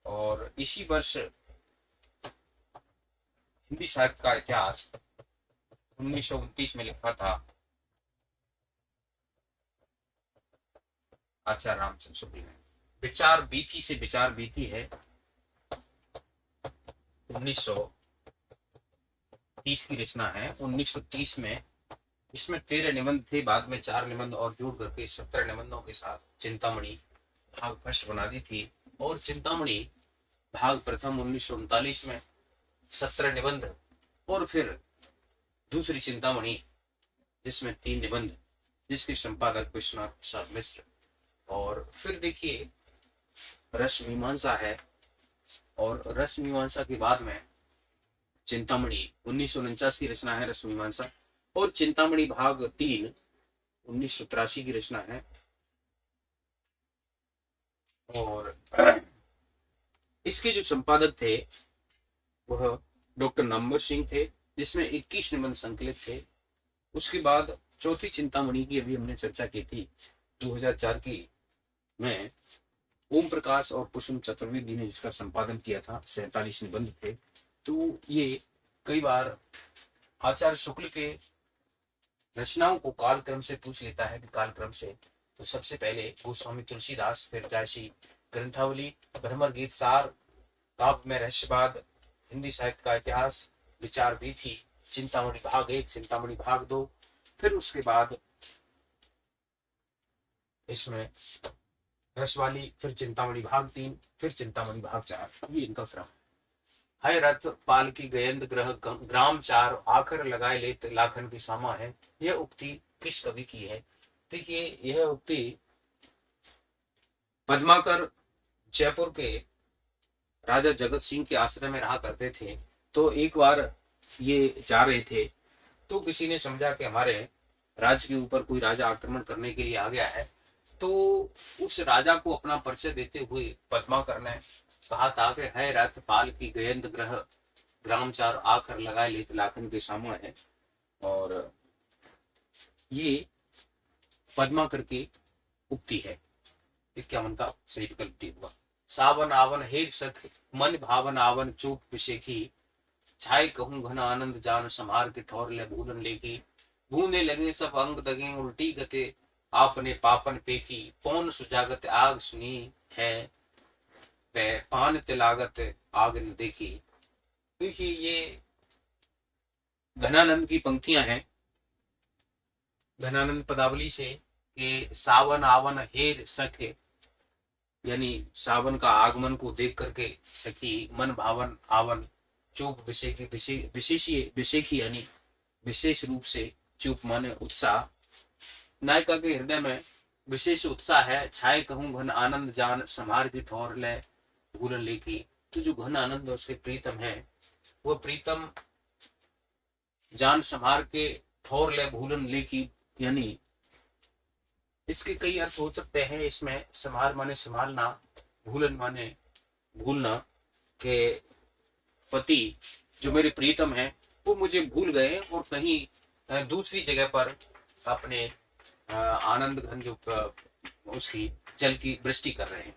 और इसी वर्ष हिंदी साहित्य का इतिहास 1929 में लिखा था आचार्य रामचंद्र शुक्ल ने। विचार बीथी से विचार बीथी है 1930 की रचना है। 1930 में इसमें 13 निबंध थे, बाद में 4 निबंध और जोड़ करके 17 निबंधों के साथ चिंतामणि भाग फर्स्ट बना दी थी। और चिंतामणि भाग प्रथम 1939 में 17 निबंध, और फिर दूसरी चिंतामणि जिसमें 3 निबंध, जिसके संपादक विश्वनाथ प्रसाद मिश्र। और फिर देखिए रस मीमांसा है, और रस मीमांसा के बाद में चिंतामणि 1949 की रचना है रस मीमांसा, और चिंतामणि भाग 3 1983 की रचना है। और इसके जो संपादक थे वह डॉक्टर नंबर सिंह थे, जिसमें 21 निबंध संकलित थे। उसके बाद चौथी चिंतामणि की अभी हमने चर्चा की थी 2004 की में ओम प्रकाश और कुसुम चतुर्वेदी ने जिसका संपादन किया था, 47 निबंध थे। तो ये कई बार आचार्य शुक्ल के रचनाओं को कालक्रम से पूछ लेता है कि कालक्रम से, तो सबसे पहले गोस्वामी तुलसीदास, फिर जायसी ग्रंथावली, भ्रमर गीत सार, काव्य में रहस्यवाद, हिंदी साहित्य का इतिहास, विचार बीथी, चिंतामणि भाग 1, चिंतामणि भाग 2, फिर उसके बाद इसमें रसवाली, फिर चिंतामणि भाग 3, फिर चिंतामणि भाग 4। ये इनका क्रम है। रथ पाल की गयंद ग्रह ग्राम 4, आखर लगाए लेत लाखन की सामा है। यह उक्ति किस कवि की है? देखिए यह उक्ति पद्माकर जयपुर के राजा जगत सिंह के आश्रय में रहा करते थे। तो एक बार ये जा रहे थे, तो किसी ने समझा कि हमारे राज्य के ऊपर कोई राजा आक्रमण करने के लिए आ गया है। तो उस राजा को अपना परिचय देते हुए पद्माकर ने कहा था कि है रथ पाल की गयंद ग्रह ग्राम 4, आखर लगाए लेत लाखन के सामा है। और ये पद्माकर की उक्ति है। 51 का सही विकल्प हुआ। सावन आवन हेर सख मन भावन आवन चूप पिशेखी, छाई कहूं घन आनंद जान संहार के ठौर ले भूलन लेकी, भूने लगे सब अंग दगे उल्टी गते आपने पापन पेकी, पौन सुजागत आग सुनी है पान तिलागत आग न देखी। देखिए ये घनानंद की पंक्तियां हैं, घनानंद पदावली से कि सावन आवन हेर सखे, यानी सावन का आगमन को देख करके सखी, मन भावन आवन चूप विशेषी यानी विशेष रूप से, चूप माने उत्साह, नायिका के हृदय में विशेष उत्साह है। छाए कहूं घन आनंद जान संहार की ठौर ले भूलन लेकी, तो जो घन आनंद उसके प्रीतम है, वो प्रीतम जान संहार के ठौर ले भूलन लेकी, यानी इसके कई अर्थ हो सकते हैं। इसमें संहार माने संभालना, भूलन माने भूलना, के पति जो मेरे प्रीतम है वो मुझे भूल गए और कहीं दूसरी जगह पर अपने आनंद घन जो उसकी जल की वृष्टि कर रहे हैं।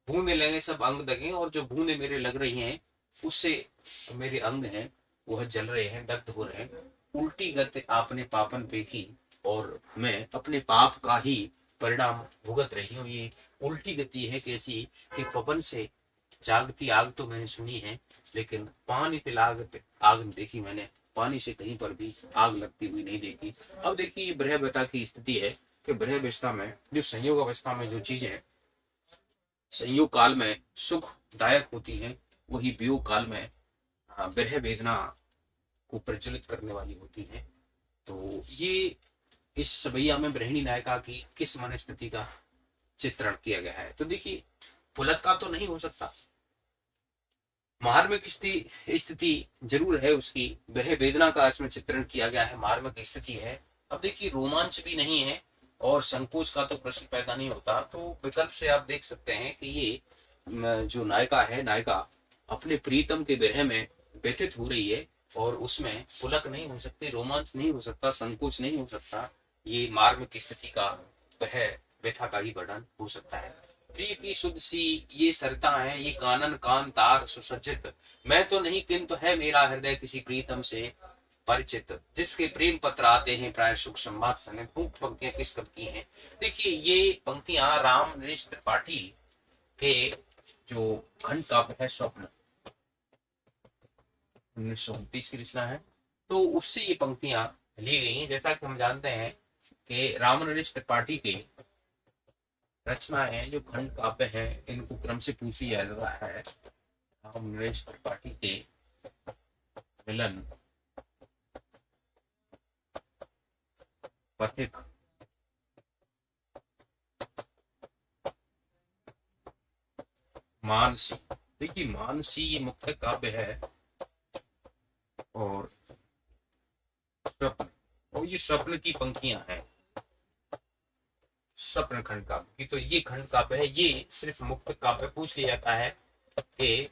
बूंदे लगे सब अंग दगे, और जो बूंदे मेरे लग रही हैं उससे मेरे अंग हैं वह जल रहे हैं, दग्ध हो रहे हैं। उल्टी गति आपने पापन पेखी, और मैं अपने पाप का ही परिणाम भुगत रही हूँ। ये उल्टी गति है कैसी कि पवन से जागती आग तो मैंने सुनी है, लेकिन पानी पे लागत आग देखी मैंने, पानी से कहीं पर भी आग लगती हुई नहीं देखी। अब देखिए ये ब्रह्मव्यता की स्थिति है कि ब्रह्मवस्था में जो संयोग अवस्था में जो चीजें संयोग काल में सुखदायक होती हैं, वही वियोग काल में ब्रह्म वेदना को प्रज्वलित करने वाली होती हैं। तो ये इस सबैया में ब्रह्मणी नायिका की किस मन स्थिति का चित्रण किया गया है। तो देखिए पुलत्ता तो नहीं हो सकता, मार्मिक स्थिति जरूर है उसकी, विरह वेदना का इसमें चित्रण किया गया है, मार्मिक स्थिति है। अब देखिए रोमांच भी नहीं है और संकोच का तो प्रश्न पैदा नहीं होता, तो विकल्प से आप देख सकते हैं कि ये जो नायिका है, नायिका अपने प्रीतम के विरह में व्यथित हो रही है और उसमें पुलक नहीं हो सकती, रोमांच नहीं हो सकता, संकोच नहीं हो सकता, ये मार्मिक स्थिति का वह व्यथा का ही वर्णन हो सकता है। प्रिय की शुद्ध सी ये सरिता है, ये कानन कान तार सुसज्जित, मैं तो नहीं किंतु है मेरा हृदय किसी प्रीतम से परिचित, जिसके प्रेम पत्र आते हैं प्राय सुख संवाद समय। मुक्त पंक्तियां किस कब की हैं? देखिए ये पंक्तियां राम नरेश त्रिपाठी के जो खंड काव्य है स्वप्न 1929 की रचना है, तो उससे ये पंक्तियां ली गई हैं। जैसा कि हम जानते हैं कि राम नरेश त्रिपाठी की रचना है, जो खंड काव्य है, इनको क्रम से पूछ लिया जा रहा है। राम नरेश त्रिपाठी के मिलन, पथिक, मानसी। देखिए मानसी ये मुख्य काव्य है और स्वप्न, और ये स्वप्न की पंक्तियां हैं, स्वप्न खंड काव्य की। तो ये खंड काव्य है, ये सिर्फ मुक्त काव्य पूछ लिया जाता है कि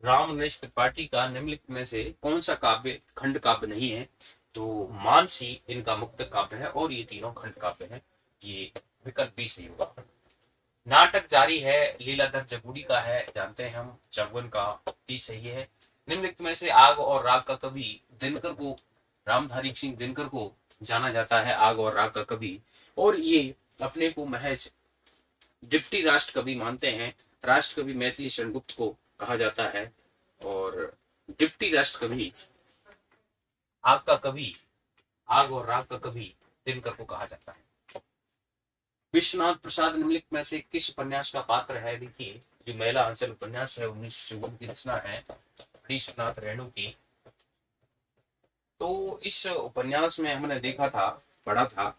राम नरेश त्रिपाठी का निम्नलिखित में से कौन सा काव्य खंड काव्य नहीं है, तो मानसी इनका मुक्त काव्य है और ये तीनों खंड काव्य है, ये विकल्प भी सही होगा। नाटक जारी है, लीलाधर जगूड़ी का है, जानते हैं हम, चौवन का भी सही है। निम्नलिखित में से आग और राग का कवि दिनकर को, रामधारी सिंह दिनकर को जाना जाता है आग और राग का कवि, और ये अपने को महज डिप्टी राष्ट्र कवि मानते हैं। राष्ट्र कवि मैथिली शरण गुप्त को कहा जाता है और डिप्टी राष्ट्र कवि आग का कवि, आग और राग का कवि दिनकर को कहा जाता है। विश्वनाथ प्रसाद निम्नलिखित में से किस उपन्यास का पात्र है? देखिए जो महिला अंचल उपन्यास है 1954 की रचना है विश्वनाथ रेणु की। तो इस उपन्यास में हमने देखा था, पढ़ा था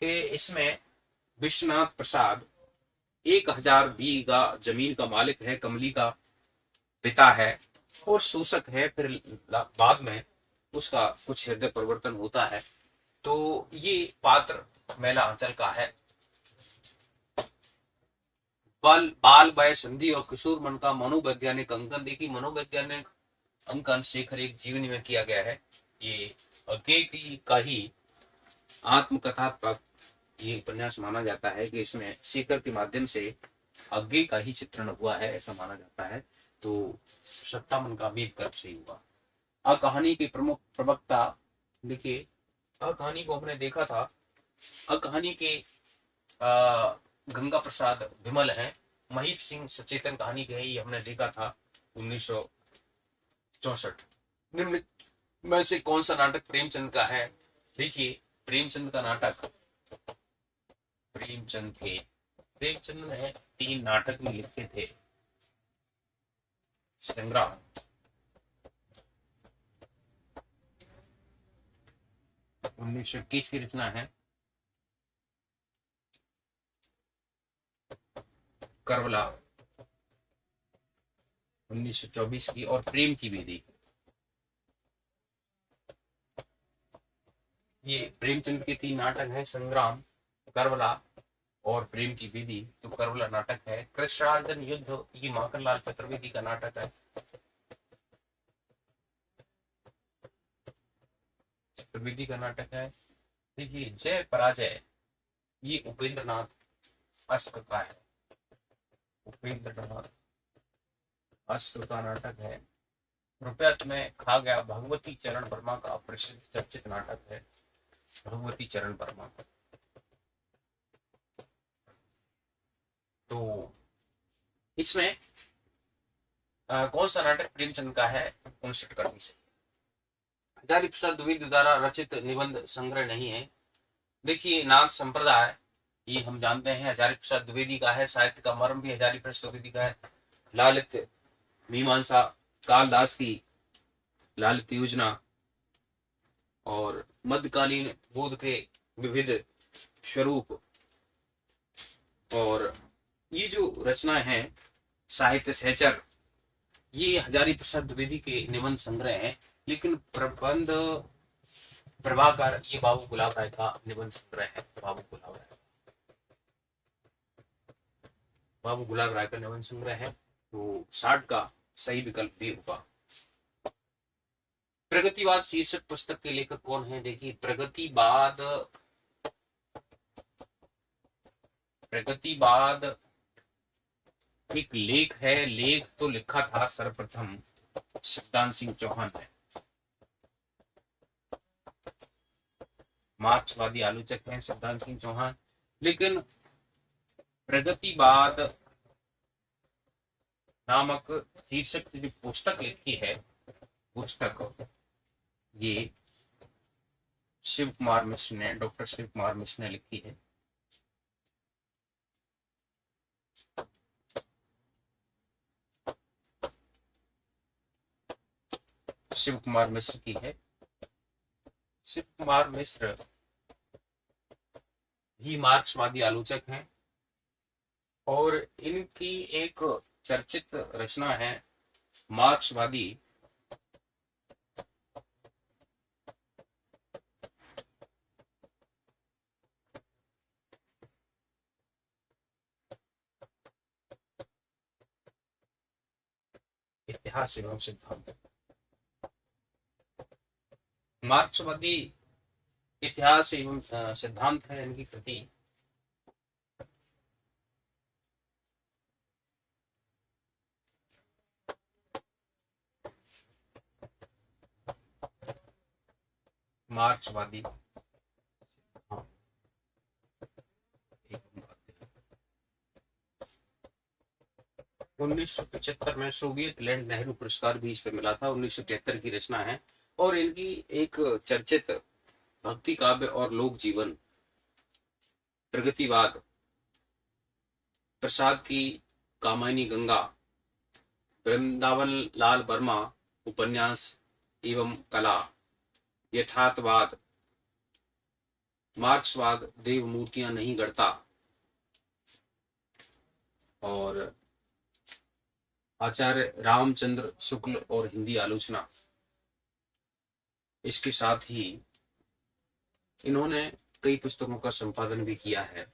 कि इसमें विश्वनाथ प्रसाद 1000 बीघा जमीन का मालिक है, कमली का पिता है और शोषक है, फिर बाद में उसका कुछ हृदय परिवर्तन होता है। तो ये पात्र महिला अंचल का है। बाल वय संधि और किशोर मन का मनोवैज्ञानिक अंकन, देखिए मनोवैज्ञानिक अंकन शेखर एक जीवनी में किया गया है। ये अज्ञेय का ही आत्मकथात्मक ये उपन्यास माना जाता है कि इसमें शेखर के माध्यम से अज्ञेय का ही चित्रण हुआ है, ऐसा माना जाता है। तो सत्तावन का भी विकल्प सही हुआ। अकहानी के प्रमुख प्रवक्ता, देखिए अकहानी को हमने देखा था, अकहानी के गंगा प्रसाद विमल हैं, महीप सिंह सचेतन कहानी के है, ये हमने देखा था 1964। निम्न में से कौन सा नाटक प्रेमचंद का है? देखिए प्रेमचंद का नाटक, प्रेमचंद ने 3 नाटक में लिखे थे। संग्राम, 1921 की रचना है, करबला 1924 की, और प्रेम की विधि, ये प्रेमचंद के 3 नाटक हैं, संग्राम, करबला और प्रेम की विधि। तो करबला नाटक है। कृष्णार्जुन युद्ध, ये माखनलाल चतुर्वेदी का नाटक है, चतुर्वेदी का नाटक है। देखिए जय पराजय, ये उपेंद्रनाथ अस्क का है, उपेंद्रनाथ अस्क का नाटक है। रुपया तुम्हें खा गया, भगवती चरण वर्मा का प्रसिद्ध चर्चित नाटक है, भगवती चरण वर्मा। तो इसमें कौन सा नाटक प्रेमचंद का है? 59 करनी से। हजारी प्रसाद द्विवेदी द्वारा रचित निबंध संग्रह नहीं है। देखिए नाथ संप्रदाय, ये हम जानते हैं हजारी प्रसाद द्विवेदी का है, साहित्य का मर्म भी हजारी प्रसाद द्विवेदी का है। लालित मीमांसा कालदास की लालित योजना और मध्यकालीन बोध के विविध स्वरूप, और ये जो रचना है साहित्य सहचर, ये हजारी प्रसाद द्विवेदी के निबंध संग्रह है, लेकिन प्रबंध प्रभाकर ये बाबू गुलाब राय का निबंध संग्रह है। बाबू गुलाब राय का निबंध संग्रह है, तो 60 का सही विकल्प भी होगा। प्रगतिवाद शीर्षक पुस्तक के लेखक कौन है? देखिए, प्रगतिवाद एक लेख है। लेख तो लिखा था सर्वप्रथम सिद्धांत सिंह चौहान ने। मार्क्सवादी आलोचक हैं सिद्धांत सिंह चौहान, लेकिन प्रगतिवाद नामक शीर्षक से जो पुस्तक लिखी है, पुस्तक ये शिव कुमार मिश्र ने, डॉक्टर शिव कुमार मिश्र ने लिखी है। शिव कुमार मिश्र की है। शिव कुमार मिश्र ही मार्क्सवादी आलोचक हैं, और इनकी एक चर्चित रचना है मार्क्सवादी इतिहास एवं सिद्धांत। मार्क्सवादी इतिहास एवं सिद्धांत है इनकी कृति। मार्क्सवादी 1975 में सोवियत लैंड नेहरू पुरस्कार भी इस पर मिला था। 1973 की रचना है, और इनकी एक चर्चित भक्ति काव्य और लोक जीवन प्रगतिवाद, प्रसाद की कामायनी गंगा, वृंदावन लाल वर्मा उपन्यास एवं कला, यथार्थवाद, मार्क्सवाद देव मूर्तियां नहीं गढ़ता, और आचार्य रामचंद्र शुक्ल और हिंदी आलोचना। इसके साथ ही इन्होंने कई पुस्तकों का संपादन भी किया है।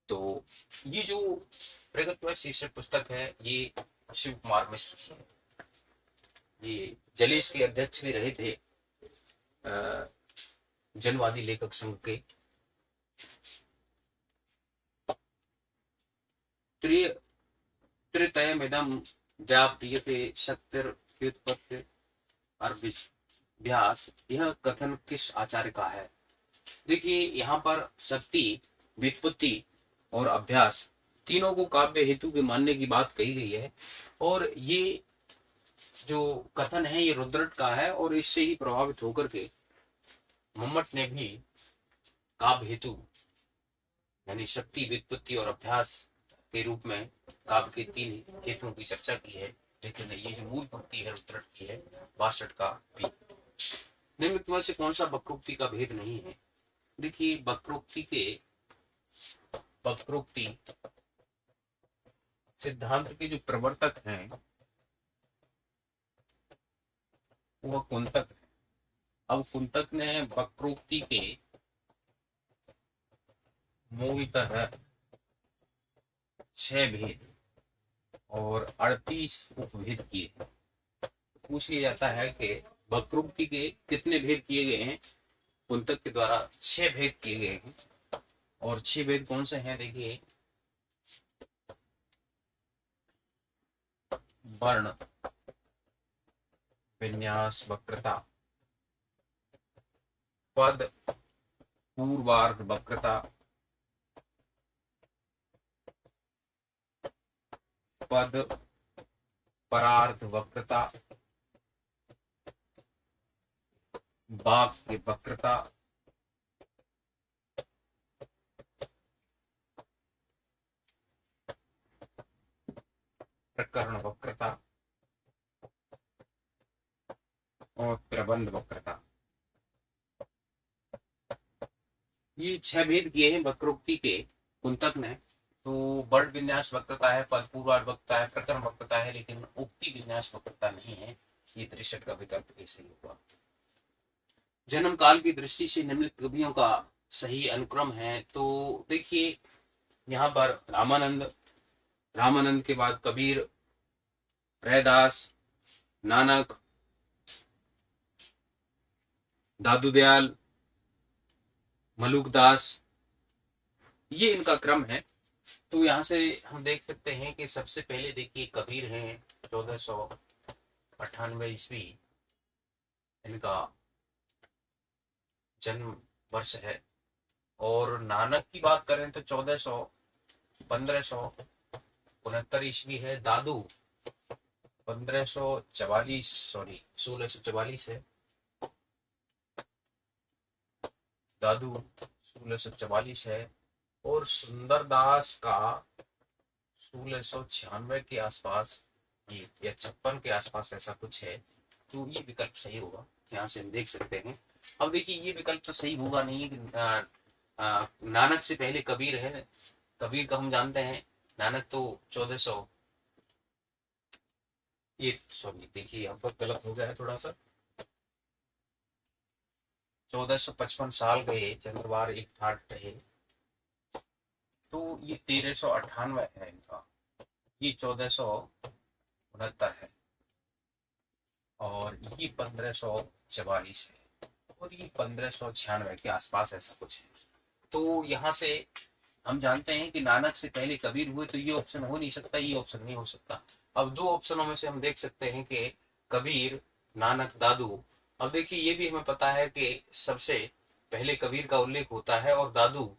तो ये जो प्रगतिवाद शीर्षक पुस्तक है, ये शिव कुमार मिश्र की है। ये जलेश के अध्यक्ष भी रहे थे जनवादी लेखक संघ के। त्रितयमिदं व्याप्रियते शक्तिर्व्युत्पत्ति अभ्यास, यह कथन किस आचार्य का है? देखिए, यहाँ पर शक्ति, व्युत्पत्ति और अभ्यास तीनों को काव्य हेतु के मानने की बात कही गई है, और ये जो कथन है ये रुद्रट का है, और इससे ही प्रभावित होकर के मम्मट ने भी काव्य हेतु यानी शक्ति, व्युत्पत्ति और अभ्यास के रूप में काव्य के 3 हेतुओं की चर्चा की है। लेकिन ये जो मूल पंक्ति है रुद्रट की है, 62 का भी। निम्नलिखित में से कौन सा वक्रोक्ति का भेद नहीं है? देखिए, वक्रोक्ति सिद्धांत के जो प्रवर्तक हैं वह कुंतक है। अब कुंतक ने वक्रोक्ति के मूलतः 6 भेद और 38 उपभेद किए हैं। पूछ लिया जाता है कि वक्रोक्ति के कितने भेद किए गए हैं? कुंतक के द्वारा 6 भेद किए गए हैं, और 6 भेद कौन से हैं? देखिए, वर्ण विन्यास वक्रता, पद पूर्वार्ध वक्रता, पद परार्ध वक्रता, वाक्य वक्रता, प्रकरण वक्रता और प्रबंध वक्रता। ये 6 भेद किए हैं वक्रोक्ति के कुंतक ने। तो वर्ड विन्यास वक्रता है, पद पूर्वार्ध वक्रता है, प्रकरण वक्रता है, लेकिन उक्ति विन्यास वक्रता नहीं है। ये 63 का विकल्प ए सही होगा। जन्म काल की दृष्टि से निम्नलिखित कवियों का सही अनुक्रम है। तो देखिए यहाँ पर रामानंद, रामानंद के बाद कबीर, रैदास, नानक, दादू दयाल, मलुकदास, ये इनका क्रम है। तो यहाँ से हम देख सकते हैं कि सबसे पहले देखिए कबीर हैं 1498 ईस्वी इनका जन्म वर्ष है। और नानक की बात करें तो 1569 ईस्वी है। दादू 1644 है। दादू 1644 है। और सुंदरदास का 1696 के आसपास ये या 56 के आसपास ऐसा कुछ है। तो ये विकल्प सही होगा, यहाँ से हम देख सकते हैं। अब देखिए ये विकल्प तो सही होगा नहीं कि नानक से पहले कबीर है। कबीर का हम जानते हैं, नानक तो 1400 ये सॉरी देखिए यहाँ पर गलत हो गया है थोड़ा सा। 1455 साल गए, चंद्रवार एक ठाट रहे। तो ये 1398 है इनका, ये 1469 है, और ये 1544 है, और ये 1596 के आसपास ऐसा कुछ है। तो यहाँ से हम जानते हैं कि नानक से पहले कबीर हुए, तो ये ऑप्शन हो नहीं सकता, ये ऑप्शन नहीं हो सकता। अब दो ऑप्शनों में से हम देख सकते हैं कि कबीर, नानक, दादू। अब देखिए ये भी हमें पता है कि सबसे पहले कबीर का उल्लेख होता है और दादू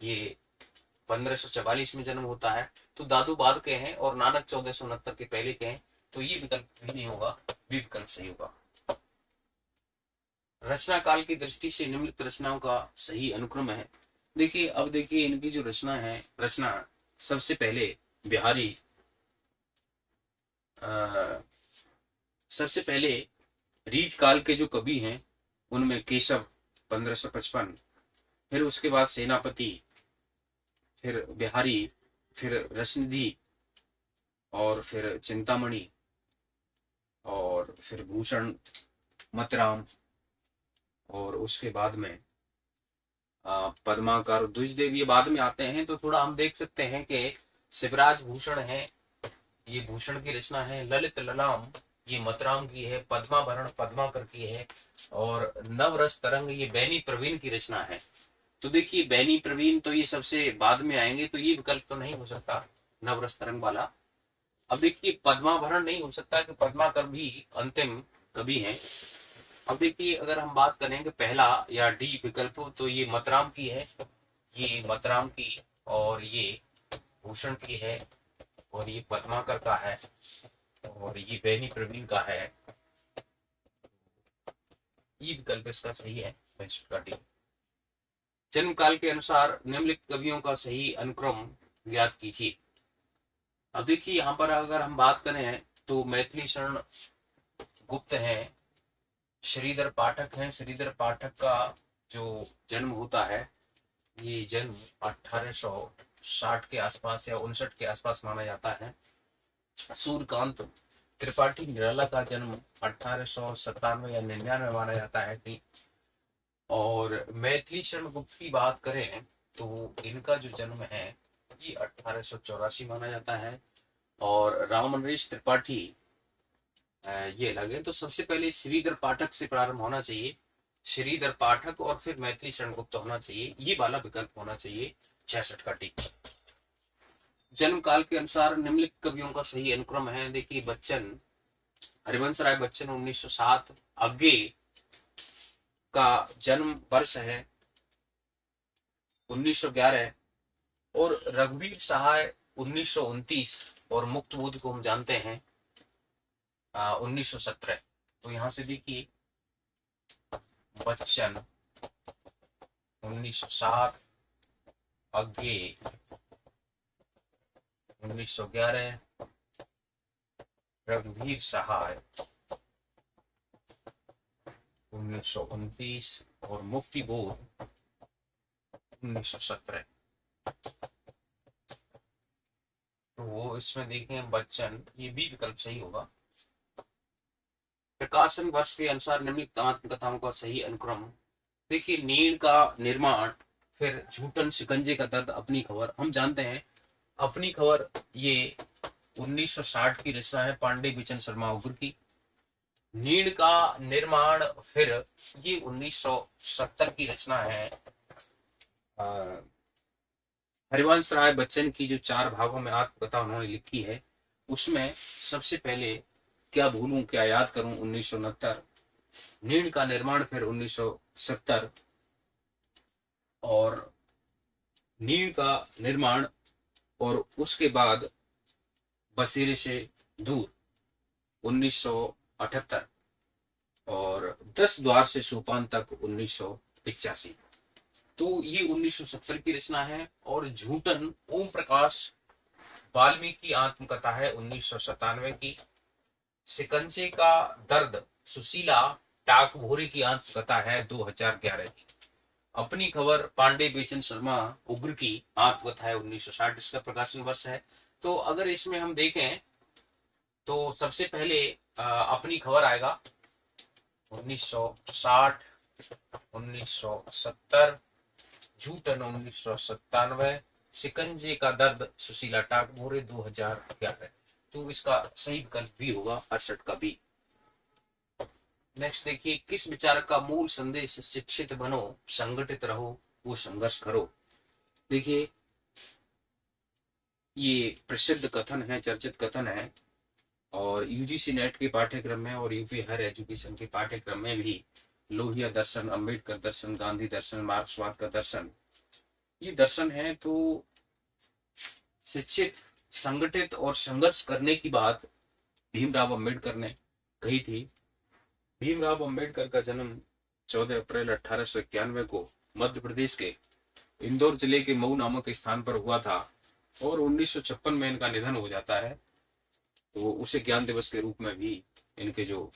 ये 1544 में जन्म होता है। तो दादू बाद के हैं और नानक 1469 के पहले के हैं। तो ये विकल्प भी नहीं होगा, बी विकल्प सही होगा। रचना काल की दृष्टि से निम्नलिखित रचनाओं का सही अनुक्रम है। देखिए अब देखिए इनकी जो रचना है, रचना सबसे पहले बिहारी, सबसे पहले रीत काल के जो कवि हैं उनमें केशव 1555, फिर उसके बाद सेनापति, फिर बिहारी, फिर रसनिधि, और फिर चिंतामणि, और फिर भूषण, मतराम, और उसके बाद में पद्माकर, द्विजदेव, ये बाद में आते हैं। तो थोड़ा हम देख सकते हैं कि शिवराज भूषण है, ये भूषण की रचना है। ललित ललाम ये मतराम की है। पद्माभरण पद्माकर की है। और नवरस तरंग ये बैनी प्रवीण की रचना है। तो देखिए बैनी प्रवीण तो ये सबसे बाद में आएंगे, तो ये विकल्प तो नहीं हो सकता नवरस तरंग वाला। अब देखिए पद्माभरण नहीं हो सकता कि पद्माकर भी अंतिम कवि हैं। अब देखिए अगर हम बात करें कि पहला या डी विकल्प, तो ये मतराम की है, ये मतराम की, और ये भूषण की है, और ये पद्माकर का है, और ये बैनी प्रवीण का है। ये विकल्प इसका सही है, का डी। जन्म काल के अनुसार निम्नलिखित कवियों का सही अनुक्रम ज्ञात कीजिए। अब देखिए यहाँ पर अगर हम बात करें तो मैथिली शरण गुप्त हैं, श्रीधर पाठक हैं। श्रीधर पाठक का जो जन्म होता है, ये जन्म 1860 के आसपास या 59 के आसपास माना जाता है। सूर्यकांत त्रिपाठी निराला का जन्म 1897 या 99 माना जाता है कि। और मैथिली शरण गुप्त की बात करें तो इनका जो जन्म है ये 1884 माना जाता है। और रामनरेश त्रिपाठी ये अलग है। तो सबसे पहले श्रीधर पाठक से प्रारंभ होना चाहिए, श्रीधर पाठक, और फिर मैथिली शरण गुप्त होना चाहिए। ये वाला विकल्प होना चाहिए 66 का टिक। जन्म काल के अनुसार निम्नलिखित कवियों का सही अनुक्रम है। देखिए बच्चन, हरिवंश राय बच्चन 1907, अग्गे का जन्म वर्ष है 1911, और रघुवीर सहाय 1929, और मुक्त बुद्ध को हम जानते हैं 1917। तो यहां से देखिए बच्चन 1907, अग्गे 1911, रघुवीर सहाय 1929, और मुक्ति बोध 1917। तो इसमें देखें बच्चन, ये भी विकल्प सही होगा। प्रकाशन वर्ष के अनुसार निम्नलिखित आत्मकथाओं का सही अनुक्रम। देखिए, नीड़ का निर्माण, फिर झूठन, शिकंजे का दर्द, अपनी खबर। हम जानते हैं अपनी खबर ये 1960 की रचना है पांडे बिचन शर्मा उग्र की। नीड़ का निर्माण फिर ये 1970 की रचना है हरिवंश राय बच्चन की, जो 4 भागों में आत्मकथा उन्होंने लिखी है। उसमें सबसे पहले क्या भूलूं क्या याद करूं 1969, नीड़ का निर्माण फिर 1970, और नीड़ का निर्माण और उसके बाद बसेरे से दूर 1978, और 10 द्वार से सोपान तक 1985। तो ये 1970 की रचना है। और झूठन ओम प्रकाश वाल्मीकि आत्मकथा है 1997 की। शिकंजे का दर्द सुशीला टाकभोरे की आत्मकथा है 2011 की। अपनी खबर पांडे बेचन शर्मा उग्र की आत्मकथा है 1960, इसका प्रकाशन वर्ष है। तो अगर इसमें हम देखें तो सबसे पहले अपनी खबर आएगा 1960, 1970, झूठन 1997, शिकंजे का दर्द सुशीला टाकभोरे 2011। तो इसका सही विकल्प भी होगा 68 का भी। नेक्स्ट देखिए, किस विचारक का मूल संदेश शिक्षित बनो, संगठित रहो, वो संघर्ष करो। देखिए, ये प्रसिद्ध कथन है, चर्चित कथन है, और यूजीसी नेट के पाठ्यक्रम में और यूपी हायर एजुकेशन के पाठ्यक्रम में भी लोहिया दर्शन, अंबेडकर दर्शन, गांधी दर्शन, मार्क्सवाद का दर्शन, ये दर्शन है। तो शिक्षित, संगठित और संघर्ष करने की बात भीमराव अंबेडकर ने कही थी। भीमराव अंबेडकर का जन्म 14 अप्रैल 1891 को मध्य प्रदेश के इंदौर जिले के मऊ नामक स्थान पर हुआ था, और 1956 में इनका निधन हो जाता है। तो उसे ज्ञान दिवस के रूप में भी, इनके जो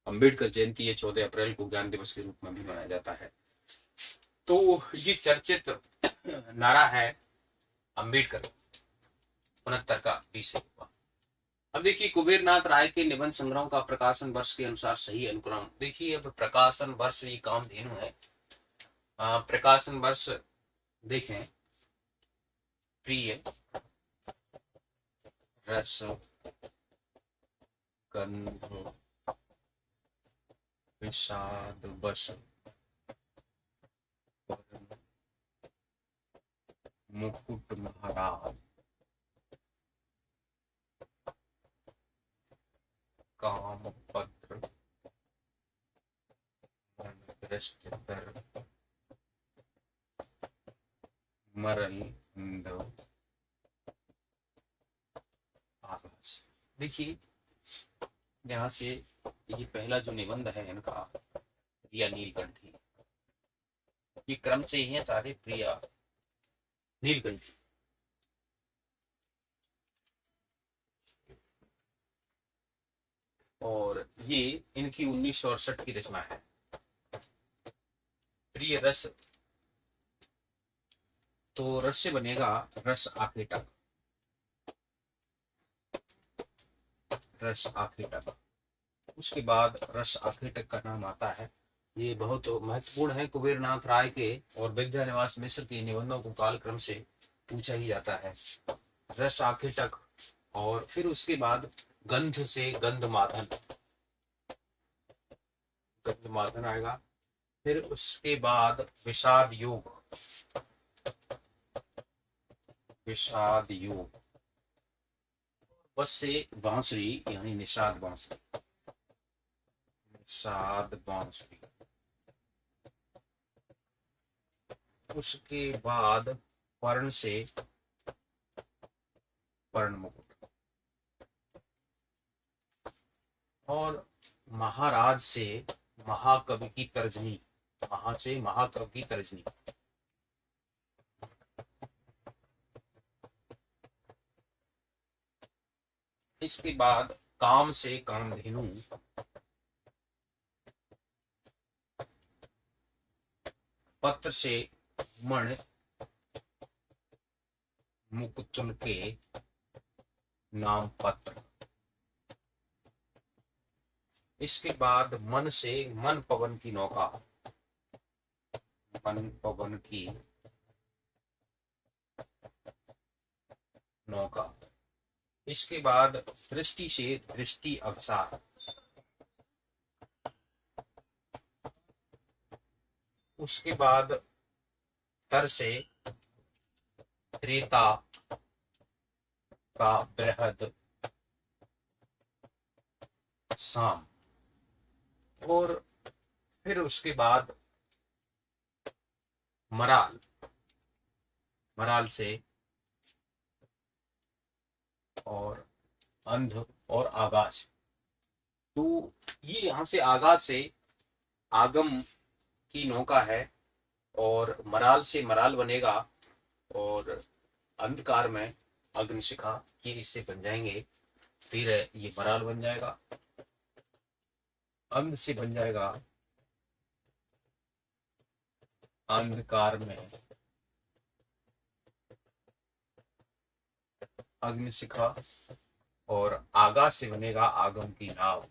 अंबेडकर जयंती है 14 अप्रैल को, ज्ञान दिवस के रूप में भी मनाया जाता है। तो ये चर्चित नारा है अंबेडकर 69 का भी सही हुआ। अब देखिए, कुबेरनाथ राय के निबंध संग्रह का प्रकाशन वर्ष के अनुसार सही अनुक्रम। देखिए, अब प्रकाशन वर्ष ये कामधेनु है। प्रकाशन वर्ष देखें, प्रिय रस गंध विषाद बस मुकुट महाराज काम पत्र दृष्टितर मरल आभास। देखिए, यहाँ से ये पहला जो निबंध है इनका, प्रिया नीलकंठी, ये क्रम से ही है सारे, प्रिया नीलकंठी। और ये इनकी 1968 की रचना है, प्रिय रस। तो रस से बनेगा रस आखेटक, रस आखेटक। उसके बाद रस आखेटक का नाम आता है। ये बहुत महत्वपूर्ण है। कुबेरनाथ राय के और विद्यानिवास मिश्र के निबंधों को कालक्रम से पूछा ही जाता है। रस आखेटक, और फिर उसके बाद गंध से गंधमादन, गंधमादन आएगा। फिर उसके बाद विषाद योग, विषाद योग। बस से बांसुरी यानी निषाद बांसुरी, निषाद बांसुरी। उसके बाद पर्ण से पर्ण मुकुट, और महाराज से महाकवि की तर्जनी, महा से महाकवि की तर्जनी। इसके बाद काम से कामधेनु, पत्र से मण मुकुतुल के नाम पत्र। इसके बाद मन से मन पवन की नौका, मन पवन की नौका। इसके बाद दृष्टि से दृष्टि अवसार। उसके बाद तर से त्रेता का बृहद साम। और फिर उसके बाद मराल, मराल से और अंध और आगाज। तो ये यहां से आगाज से आगम की नौका है, और मराल से मराल बनेगा, और अंधकार में अग्निशिखा, ये इससे बन जाएंगे। फिर ये मराल बन जाएगा, अंध से बन जाएगा अंधकार में अग्निशिखा, और आगा से बनेगा आगम की नाव,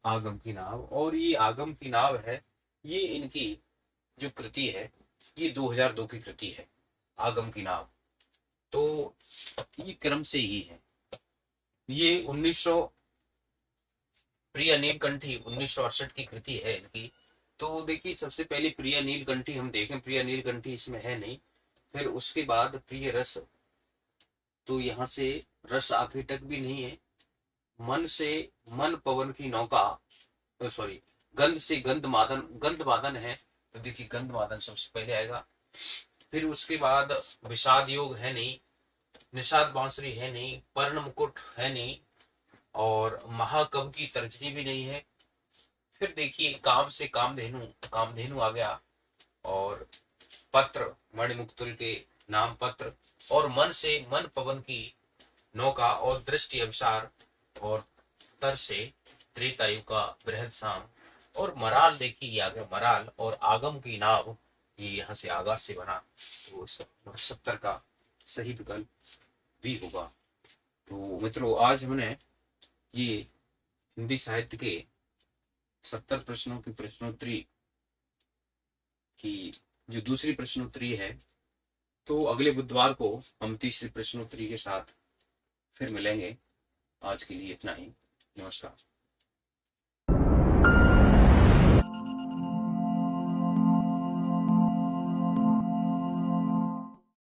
आगम की नाव। और ये आगम की नाव है, ये इनकी जो कृति है, ये 2002 की कृति है, आगम की नाव। तो ये क्रम से ही है। ये 1900 प्रिय नीलकंठी 1968 की कृति है इनकी। तो देखिए, सबसे पहले प्रिय नीलकंठी हम देखें, प्रिय नीलकंठी इसमें है नहीं। फिर उसके बाद प्रिय रस, तो यहाँ से रस आखिर तक भी नहीं है। मन से मन पवन की नौका, सॉरी, गंध से गंध मादन, गंध मादन है, तो देखिए गंध मादन सबसे पहले आएगा। फिर उसके बाद विषाद योग है नहीं, निषाद बांसुरी है नहीं, पर्ण मुकुट है नहीं, और महाकवि की तर्जनी भी नहीं है। फिर देखिए काम से कामधेनु, कामधेनु आ गया, और पत्र मणिमुक्तुल के नाम पत्र, और मन से मन पवन की नौका, और दृष्टि अवसार, और तर से त्रेतायु का बृहद साम, और मराल देखिए आ गया मराल, और आगम की नाव, ये यहाँ से आगाज से बना। तो 70 का सही विकल्प भी होगा। तो मित्रों, आज हमने ये हिंदी साहित्य के 70 प्रश्नों की प्रश्नोत्तरी की जो दूसरी प्रश्नोत्तरी है, तो अगले बुधवार को हम तीसरी प्रश्नोत्तरी के साथ फिर मिलेंगे। आज के लिए इतना ही। नमस्कार।